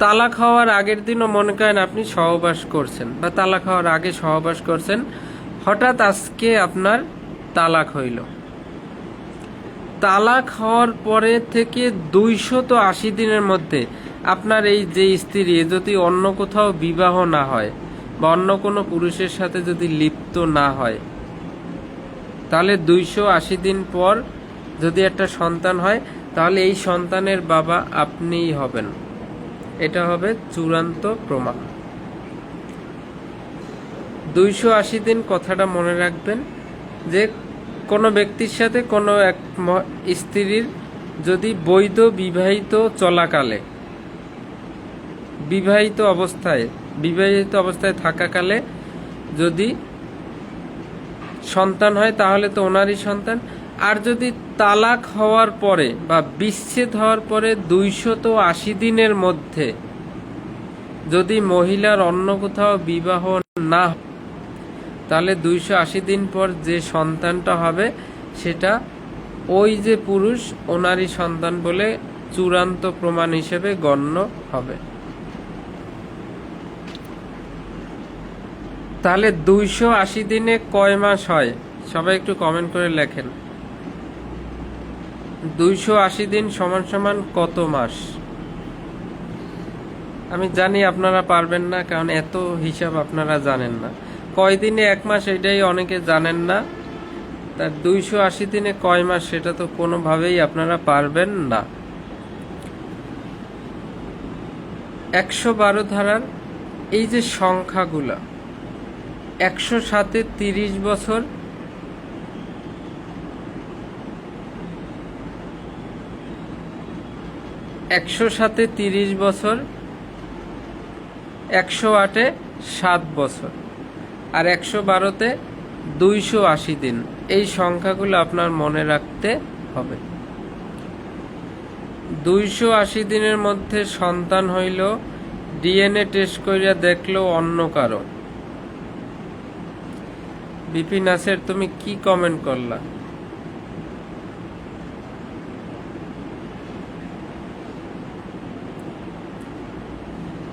তালাক হওয়ার আগের দিনও মনে করেন আপনি সহবাস করছেন বা তালাক হওয়ার আগে সহবাস করছেন, হঠাৎ আজকে আপনার তালাক হইল। তালাক হওয়ার পরে থেকে 280 দিনের মধ্যে আপনার এই যে স্ত্রী যদি অন্য কোথাও বিবাহ না হয় বা অন্য কোনো পুরুষের সাথে যদি লিপ্ত না হয়, তাহলে 280 দিন পর যদি একটা সন্তান হয়, তাহলে এই সন্তানের বাবা আপনিই হবেন। এটা হবে চূড়ান্ত প্রমাণ। 280 দিন কথাটা মনে রাখবেন, যে কোনো ব্যক্তির সাথে কোনো এক স্ত্রীর যদি বৈধ বিবাহিত চলাকালে, বিবাহিত অবস্থায় থাকাকালে যদি সন্তান হয়, তাহলে তো ওনারই সন্তান। আর যদি তালাক হওয়ার পরে বা বিচ্ছেদ হওয়ার পরে 280 দিনের মধ্যে যদি মহিলার অন্য কোথাও বিবাহ না হয়, তাহলে 280 দিন পর যে সন্তানটা হবে সেটা ওই যে পুরুষ ওনারই সন্তান বলে চূড়ান্ত প্রমাণ হিসেবে গণ্য হবে। তাহলে 280 দিনে কয় মাস হয়? সবাই একটু কমেন্ট করে লেখেন। 280 দিন সমান সমান কত মাস? আমি জানি আপনারা পারবেন না, কারণ এত হিসাব আপনারা জানেন না। কয় দিনে এক মাস এটাই অনেকে জানেন না, তার 280 দিনে কয় মাস সেটা তো কোনোভাবেই আপনারা পারবেন না। 112 ধারার এই যে সংখ্যাগুলা, 107-এ 30 বছর, 107-এ 30 বছর, 108-এ 7 বছর, আর 112-তে 280 দিন। এই সংখ্যাগুলো আপনার মনে রাখতে হবে। 280 দিনের মধ্যে সন্তান হইল, ডিএনএ টেস্ট করিয়া দেখলো অন্য কারো। বিপি নাসের, তুমি কি কমেন্ট করলা?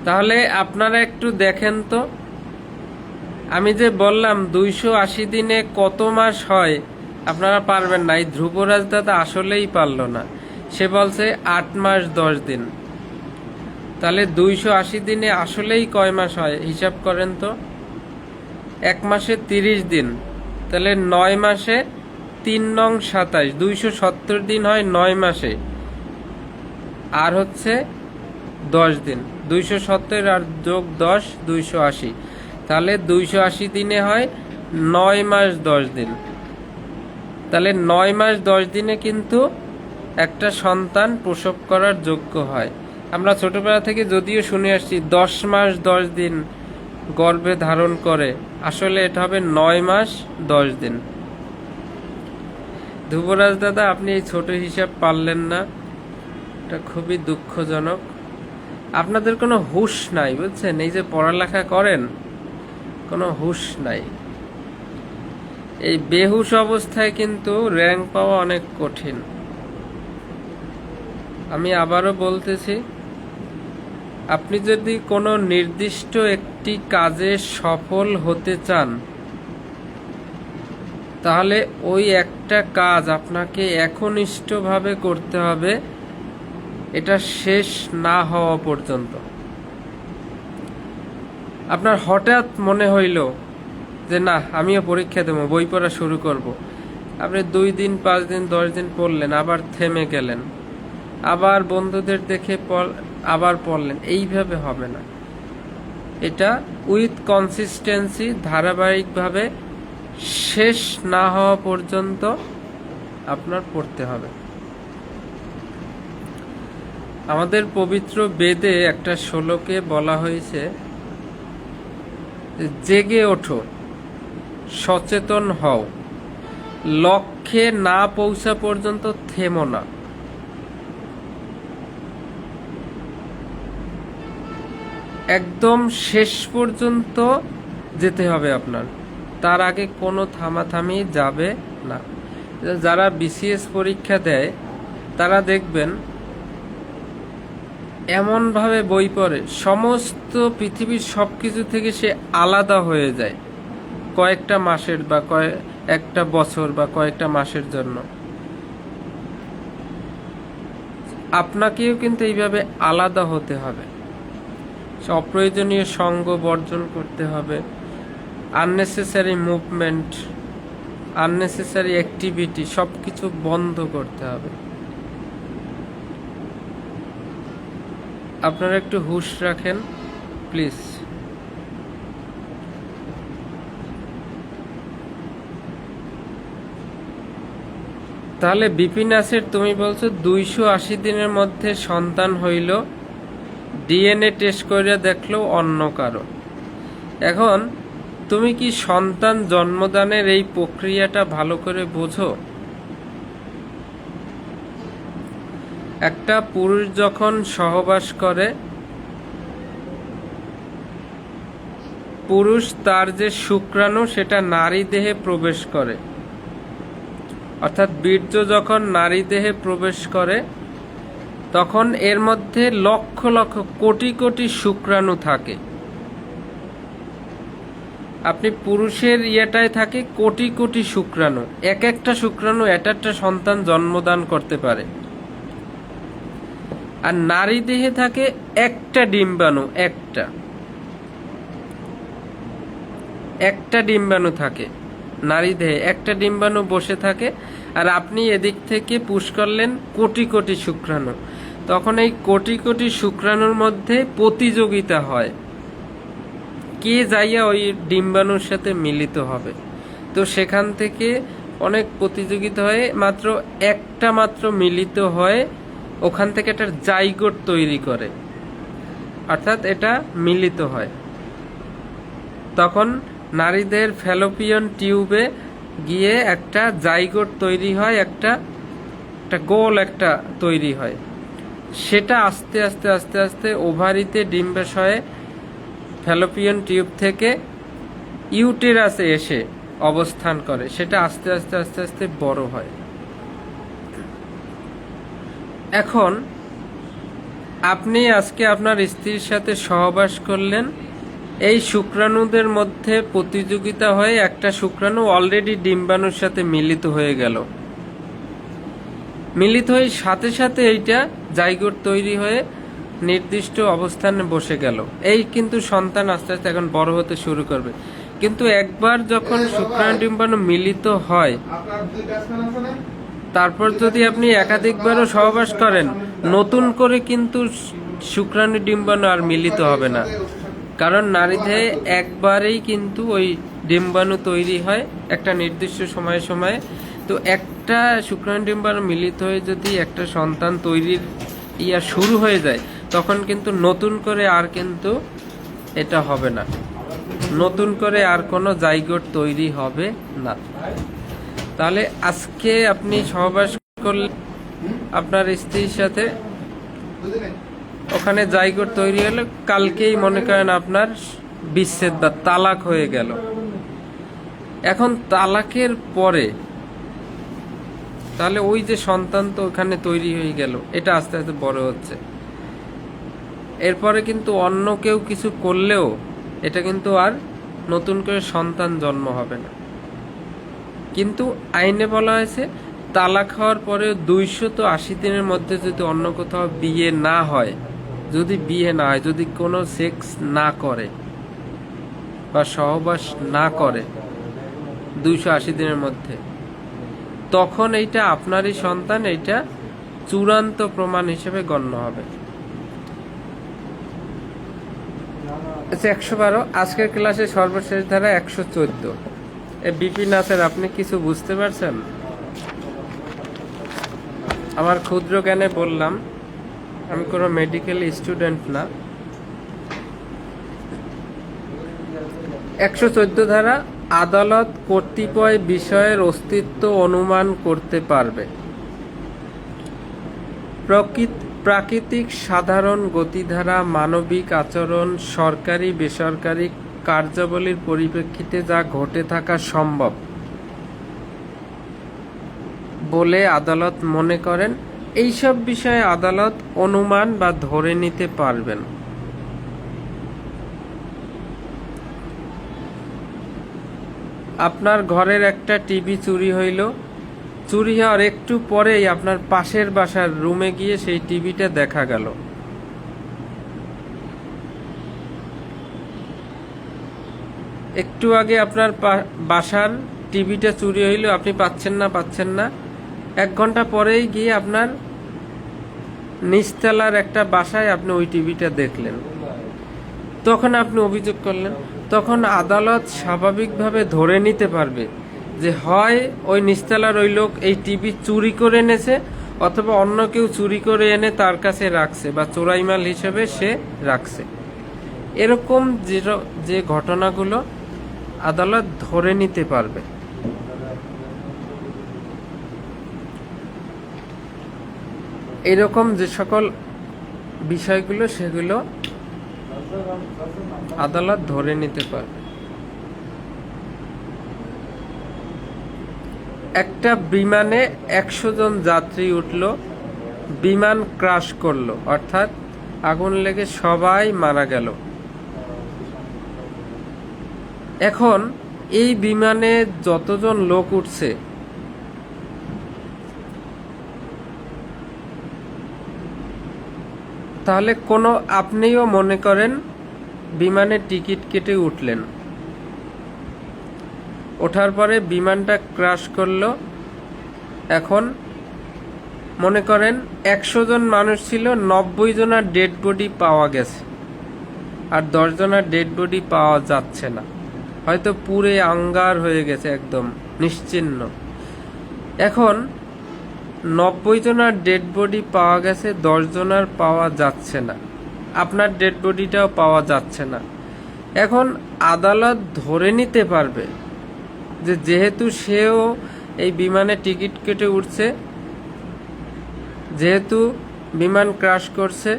তাহলে আপনারা একটু দেখেন তো, আমি যে বললাম 280 দিনে কত মাস হয়, আপনারা পারবেন না। এই ধ্রুবরাজ দাদা আসলেই পারল না, সে বলছে 8 মাস 10 দিন। তাহলে 280 দিনে আসলেই কয় মাস হয় হিসাব করেন তো। 1 মাসে 30 দিন, তাহলে 9 মাসে 3 নং 27, 270 দিন হয় 9 মাসে, আর হচ্ছে 10 দিন। 270 আর যোগ 10, 280। তাহলে 280 দিনে হয় 9 মাস 10 দিন। তাহলে 9 মাস 10 দিনে কিন্তু একটা সন্তান প্রসব করার যোগ্য হয়। আমরা ছোটবেলা থেকে যদিও শুনে আসছি 10 মাস 10 দিন গর্ভে ধারণ করে, আসলে এটা হবে 9 মাস 10 দিন। ধ্রুবরাজ দাদা, আপনি এই ছোট হিসাব পারলেন না, এটা খুবই দুঃখজনক। আপনাদের কোনো হুঁশ নাই, বুঝছেন? এই যে পড়ালেখা করেন, কোনো হুঁশ নাই। এই বেহুশ অবস্থায় কিন্তু র্যাঙ্ক পাওয়া অনেক কঠিন। আমি আবারও বলতেছি, আপনি যদি কোনো নির্দিষ্ট একটি কাজে সফল হতে চান, তাহলে ওই একটা কাজ আপনাকে একনিষ্ঠভাবে করতে হবে, এটা শেষ না হওয়া পর্যন্ত। আপনার হঠাৎ মনে হইল যে না, আমিও পরীক্ষা দেবো, বই পড়া শুরু করব। আপনি 2 দিন 5 দিন 10 দিন পড়লেন, আবার থেমে গেলেন, আবার বন্ধুদের দেখে আবার পড়লেন। এইভাবে হবে না। এটা উইথ কনসিস্টেন্সি, ধারাবাহিকভাবে শেষ না হওয়া পর্যন্ত আপনার পড়তে হবে। আমাদের পবিত্র বেদে একটা শ্লোকে বলা হয়েছে, জেগে ওঠো, সচেতন হও, লক্ষ্যে না পৌঁছা পর্যন্ত থেমো না। একদম শেষ পর্যন্ত যেতে হবে আপনার, তার আগে কোনো থামাথামি যাবে না। যারা বিসিএস পরীক্ষা দেয় তারা দেখবেন এমনভাবে বই পড়ে সমস্ত পৃথিবীর সব কিছু থেকে সে আলাদা হয়ে যায় কয়েকটা মাসের বা কয়েকটা বছর বা কয়েকটা মাসের জন্য। আপনাকেও কিন্তু এইভাবে আলাদা হতে হবে, অপ্রয়োজনীয় সঙ্গ বর্জন করতে হবে, আননেসেসারি মুভমেন্ট, আননেসেসারি অ্যাক্টিভিটি সব কিছু বন্ধ করতে হবে। আপনারা একটু হুঁশ রাখেন প্লিজ। তাহলে বিপিন নাসের তুমি বলছো 280 দিনের মধ্যে সন্তান হইল, ডিএনএ টেস্ট করে দেখলো অন্য কারো। এখন তুমি কি সন্তান জন্মদানের এই প্রক্রিয়াটা ভালো করে বোঝো? একটা পুরুষ যখন সহবাস করে, পুরুষ তার যে শুক্রাণু সেটা নারী দেহে প্রবেশ করে, অর্থাৎ বীর্য যখন নারী দেহে প্রবেশ করে তখন এর মধ্যে লক্ষ লক্ষ কোটি কোটি শুক্রাণু থাকে। আপনি পুরুষের ইয়েটায় থাকে কোটি কোটি শুক্রাণু, এক একটা শুক্রাণু একটা সন্তান জন্মদান করতে পারে। আর নারী দেহে থাকে একটা ডিম্বাণু, একটা ডিম্বাণু থাকে নারী দেহে, একটা ডিম্বাণু বসে থাকে। আর আপনি এদিক থেকে পুশ করলেন কোটি কোটি শুক্রাণু, তখন এই কোটি কোটি শুক্রাণুর মধ্যে প্রতিযোগিতা হয় কে যাইয়া ওই ডিম্বাণুর সাথে মিলিত হবে। তো সেখান থেকে অনেক প্রতিযোগিতা হয়ে মাত্র একটা মিলিত হয়, ওখান থেকে একটা জাইগোট তৈরি করে, অর্থাৎ এটা মিলিত হয়। তখন নারীদের ফ্যালোপিয়ান টিউবে গিয়ে একটা জাইগোট তৈরি হয়, একটা গোল একটা তৈরি হয়। সেটা আস্তে আস্তে আস্তে আস্তে ওভারিতে ডিম্বাশয়ে ফ্যালোপিয়ান টিউব থেকে ইউটেরাসে এসে অবস্থান করে, সেটা আস্তে আস্তে আস্তে আস্তে বড় হয়। এখন আপনি আজকে আপনার স্ত্রীর সাথে সহবাস করলেন, এই শুক্রাণুদের মধ্যে প্রতিযোগিতা হয়ে একটা শুক্রাণু অলরেডি ডিম্বাণুর সাথে মিলিত হয়ে গেল, মিলিত হয়ে সাথে সাথে এইটা জাইগোট তৈরি হয়ে নির্দিষ্ট অবস্থানে বসে গেল। এই কিন্তু সন্তান আস্তে আস্তে এখন বড় হতে শুরু করবে। কিন্তু একবার যখন শুক্রাণু ডিম্বাণু মিলিত হয়, তারপর যদি আপনি একাধিকবারও সহবাস করেন, নতুন করে কিন্তু শুক্রাণু ডিম্বাণু আর মিলিত হবে না, কারণ নারীতে একবারেই কিন্তু ওই ডিম্বাণু তৈরি হয় একটা নির্দিষ্ট সময়ে সময়ে। তো একটা শুক্রাণু ডিম্বাণু মিলিত হয়ে যদি একটা সন্তান তৈরির শুরু হয়ে যায়, তখন কিন্তু নতুন করে আর কিন্তু এটা হবে না, নতুন করে আর কোনো জাইগোট তৈরি হবে না। তাহলে আজকে আপনি সহবাস করলে আপনার স্ত্রীর সাথে, ওখানে জাইগোট তৈরি হলো, কালকেই মনে করেন আপনার বিচ্ছেদ বা তালাক হয়ে গেল। এখন তালাকের পরে তাহলে ওই যে সন্তান তো ওখানে তৈরি হয়ে গেল, এটা আস্তে আস্তে বড় হচ্ছে। এরপরে কিন্তু অন্য কেউ কিছু করলেও এটা কিন্তু আর নতুন করে সন্তান জন্ম হবে না। কিন্তু আইনে বলা হয়েছে তালাক হওয়ার পরেও 280 দিনের মধ্যে যদি অন্য কোথাও বিয়ে না হয়, যদি কোনো সেক্স না করে বা সহবাস না করে 280 দিনের মধ্যে, তখন এইটা আপনারই সন্তান, এইটা চূড়ান্ত প্রমাণ হিসেবে গণ্য হবে। 112 আজকের ক্লাসে সর্বশেষ ধারা 114। বিপিন নাসের, আপনি কিছু বুঝতে পারছেন? আমার ক্ষুদ্র জ্ঞানে বললাম, আমি কোনো মেডিকেল স্টুডেন্ট না। 114 ধারা, আদালত কতিপয় বিষয়ের অস্তিত্ব অনুমান করতে পারবে। প্রাকৃতিক সাধারণ গতিধারা, মানবিক আচরণ, সরকারি বেসরকারি কার্যাবলীর পরিপ্রেক্ষিতে যা ঘটে থাকা সম্ভব বলে আদালত মনে করেন, এইসব বিষয়ে আদালত অনুমান বা ধরে নিতে পারবেন। আপনার ঘরের একটা টিভি চুরি হইল, চুরি হওয়ার একটু পরেই আপনার পাশের বাসার রুমে গিয়ে সেই টিভিটা দেখা গেল। একটু আগে আপনার বাসার টিভিটা চুরি হইল, আপনি পাচ্ছেন না, 1 ঘন্টা পরেই গিয়ে আপনার নিচতলার একটা বাসায় আপনি ওই টিভিটা দেখলেন। তখন আপনি অভিযোগ করলেন, তখন আদালত স্বাভাবিকভাবে ধরে নিতে পারবে যে হয় ওই নিচতলার ওই লোক এই টিভি চুরি করে এনেছে, অথবা অন্য কেউ চুরি করে এনে তার কাছে রাখছে বা চোরাই মাল হিসেবে সে রাখছে। এরকম যে ঘটনাগুলো আদালত ধরে নিতে পারবে। এরকম যে সকল বিষয়গুলো সেগুলো আদালত ধরে নিতে পারবে। একটা বিমানে 100 জন যাত্রী উঠলো, বিমান ক্রাশ করলো, অর্থাৎ আগুন লেগে সবাই মারা গেল। এখন এই বিমানে যতজন লোক উঠছে তাহলে আপনিও মনে করেন বিমানে টিকিট কেটে উঠলেন, ওঠার পরে বিমানটা ক্র্যাশ করলো। এখন মনে করেন 100 জন মানুষ ছিল, 90 জনের ডেড বডি পাওয়া গেছে, আর 10 জনের ডেড বডি পাওয়া যাচ্ছে না, হয়তো পুরে আঙ্গার হয়ে গেছে, একদম নিশ্চিহ্ন। এখন 90 জনের ডেড বডি পাওয়া গেছে, 10 জনের পাওয়া যাচ্ছে না, আপনার ডেড বডিটাও পাওয়া যাচ্ছে না। এখন আদালত ধরে নিতে পারবে যে যেহেতু সেও এই বিমানে টিকিট কেটে উঠছে, যেহেতু বিমান ক্র্যাশ করছে,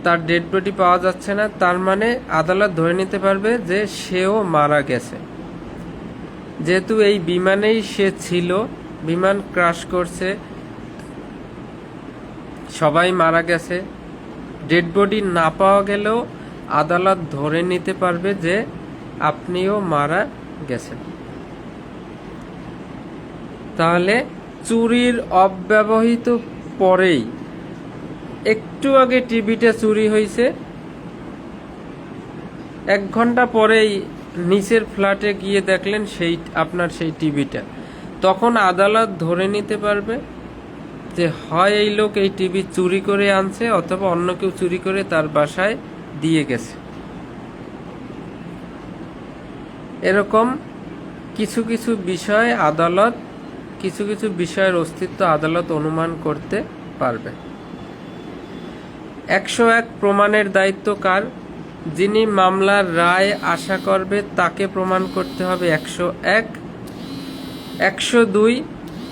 তার ডেড বডি পাওয়া যাচ্ছে না, তার মানে আদালত ধরে নিতে পারবে যে সেও মারা গেছে। যেহেতু এই বিমানেই সে ছিল, বিমান ক্র্যাশ করছে, সবাই মারা গেছে, ডেড বডি না পাওয়া গেলেও আদালত ধরে নিতে পারবে যে আপনিও মারা গেছেন। তাহলে চুরির অব্যবহিত পরেই, একটু আগে টিভিটা চুরি হয়েছে, 1 ঘন্টা পরেই নিচের ফ্ল্যাটে গিয়ে দেখলেন আপনার সেই টিভিটা, তখন আদালত ধরে নিতে পারবে যে হয় এই লোক এই টিভি চুরি করে আনছে, অথবা অন্য কেউ চুরি করে তার বাসায় দিয়ে গেছে। এরকম কিছু কিছু বিষয়ের অস্তিত্ব আদালত অনুমান করতে পারবে। 101 প্রমাণের দায়িত্ব কার? যিনি মামলার রায় আশা করবে তাকে প্রমাণ করতে হবে 101।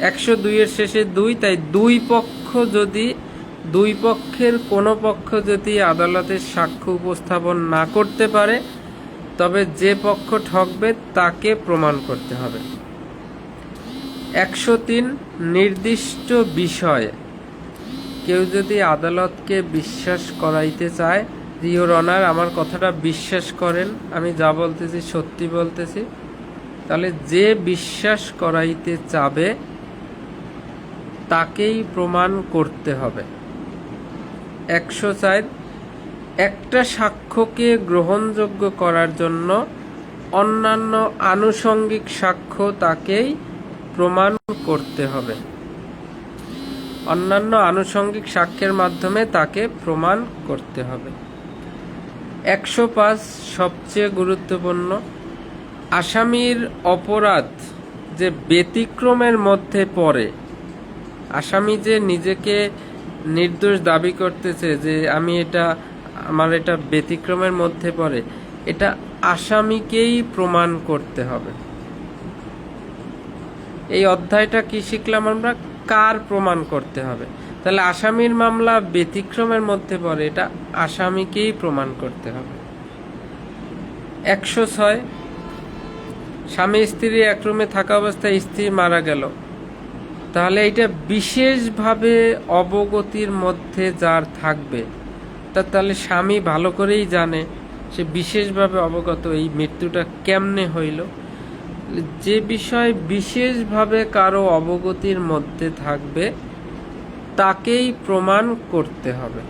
102 এর শেষে 2, তাই দুই পক্ষের কোনো পক্ষ যদি আদালতের সাক্ষ্য উপস্থাপন না করতে পারে, তবে যে পক্ষ ঠকবে তাকে প্রমাণ করতে হবে। 103 নির্দিষ্ট বিষয়ে কেউ যদি আদালতকে বিশ্বাস করাইতে চায়, ইওর অনার আমার কথাটা বিশ্বাস করেন, আমি যা বলতেছি সত্যি বলতেছি, তাহলে যে বিশ্বাস করাইতে চাবে তাকেই প্রমাণ করতে হবে। 104 একটা সাক্ষ্যকে গ্রহণযোগ্য করার জন্য অন্যান্য আনুষঙ্গিক সাক্ষ্য তাকেই প্রমাণ করতে হবে, অন্যান্য আনুষঙ্গিক সাক্ষ্যের মাধ্যমে তাকে প্রমাণ করতে হবে। 105 সবচেয়ে গুরুত্বপূর্ণ, আসামির অপরাধ যে ব্যতিক্রমের মধ্যে পড়ে, আসামি যে নিজেকে নির্দোষ দাবি করতেছে যে আমার এটা ব্যতিক্রমের মধ্যে পড়ে, এটা আসামিকেই প্রমাণ করতে হবে। এই অধ্যায়টা কি শিখলাম আমরা? কার প্রমাণ করতে হবে। তাহলে আসামির মামলা ব্যতিক্রমের মধ্যে পড়ে, এটা আসামিকেই প্রমাণ করতে হবে। 106 স্বামী স্ত্রী এক রুমে থাকা অবস্থায় স্ত্রী মারা গেল, তাহলে এটা বিশেষভাবে অবগতির মধ্যে যার থাকবে, তাহলে স্বামী ভালো করেই জানে সে বিশেষভাবে অবগত এই মৃত্যুটা কেমনে হইল। যে বিষয় বিশেষভাবে কারো অবগতির মধ্যে থাকবে তাকেই প্রমাণ করতে হবে।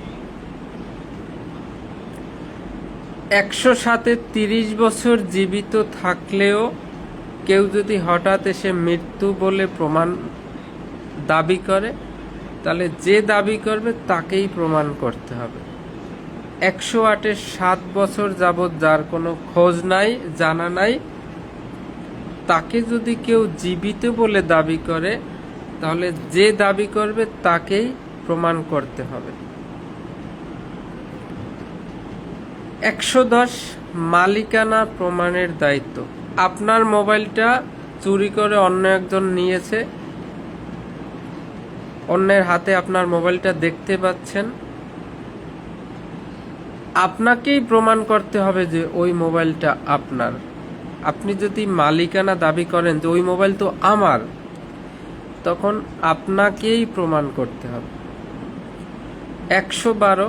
107-এ 30 বছর জীবিত থাকলেও কেউ যদি হঠাৎ এসে মৃত্যু বলে প্রমাণ দাবি করে, তাহলে যে দাবি করবে তাকেই প্রমাণ করতে হবে। 108-এ 7 বছর যাবৎ যার কোনো খোঁজ নাই, জানা নাই, তাকে যদি কেউ জীবিত বলে দাবি করে, তাহলে যে দাবি করবে তাকেই প্রমাণ করতে হবে। 110 মালিকানা প্রমাণের দায়িত্ব। আপনার মোবাইলটা চুরি করে অন্য একজন নিয়েছে, অন্যের হাতে আপনার মোবাইলটা দেখতে পাচ্ছেন, আপনাকেই প্রমাণ করতে হবে যে ওই মোবাইলটা আপনার। আপনি যদি মালিকানা দাবি করেন যে ওই মোবাইল তো আমার, তখন আপনাকেই প্রমাণ করতে হবে। 112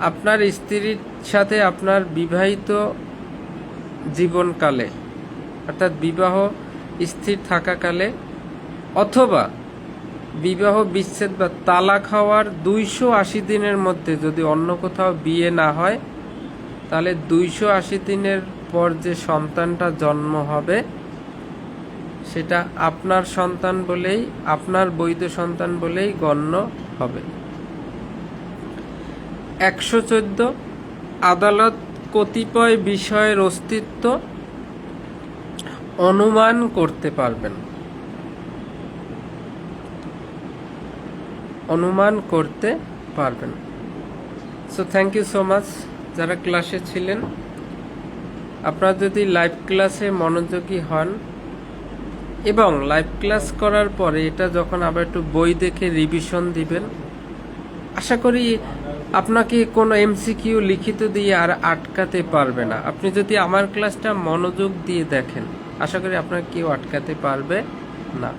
আপনার স্ত্রীর সাথে আপনার বিবাহিত জীবনকালে, অর্থাৎ বিবাহ স্থির থাকাকালে অথবা বিবাহ বিচ্ছেদ বা তালাক হওয়ার 280 দিনের মধ্যে যদি অন্য কোথাও বিয়ে না হয়, তাহলে 280 দিনের পর যে সন্তানটা জন্ম হবে সেটা আপনার সন্তান বলেই, আপনার বৈধ সন্তান বলেই গণ্য হবে। 114 আদালত কতিপয় বিষয়ের অস্তিত্ব অনুমান করতে পারবেন, অনুমান করতে পারবেন। So thank you so much যারা ক্লাসে ছিলেন। আপনারা যদি লাইভ ক্লাসে মনোযোগী হন এবং লাইভ ক্লাস করার পরে এটা যখন আবার একটু বই দেখে রিভিশন দিবেন, আশা করি আপনাকে কোনো এমসিকিউ লিখিত দিয়ে আর আটকাতে পারবে না। আপনি যদি আমার ক্লাসটা মনোযোগ দিয়ে দেখেন, আশা করি আপনাকে কেউ আটকাতে পারবে না।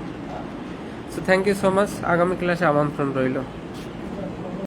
So thank you so much. আগামী ক্লাসে আমন্ত্রণ রইল।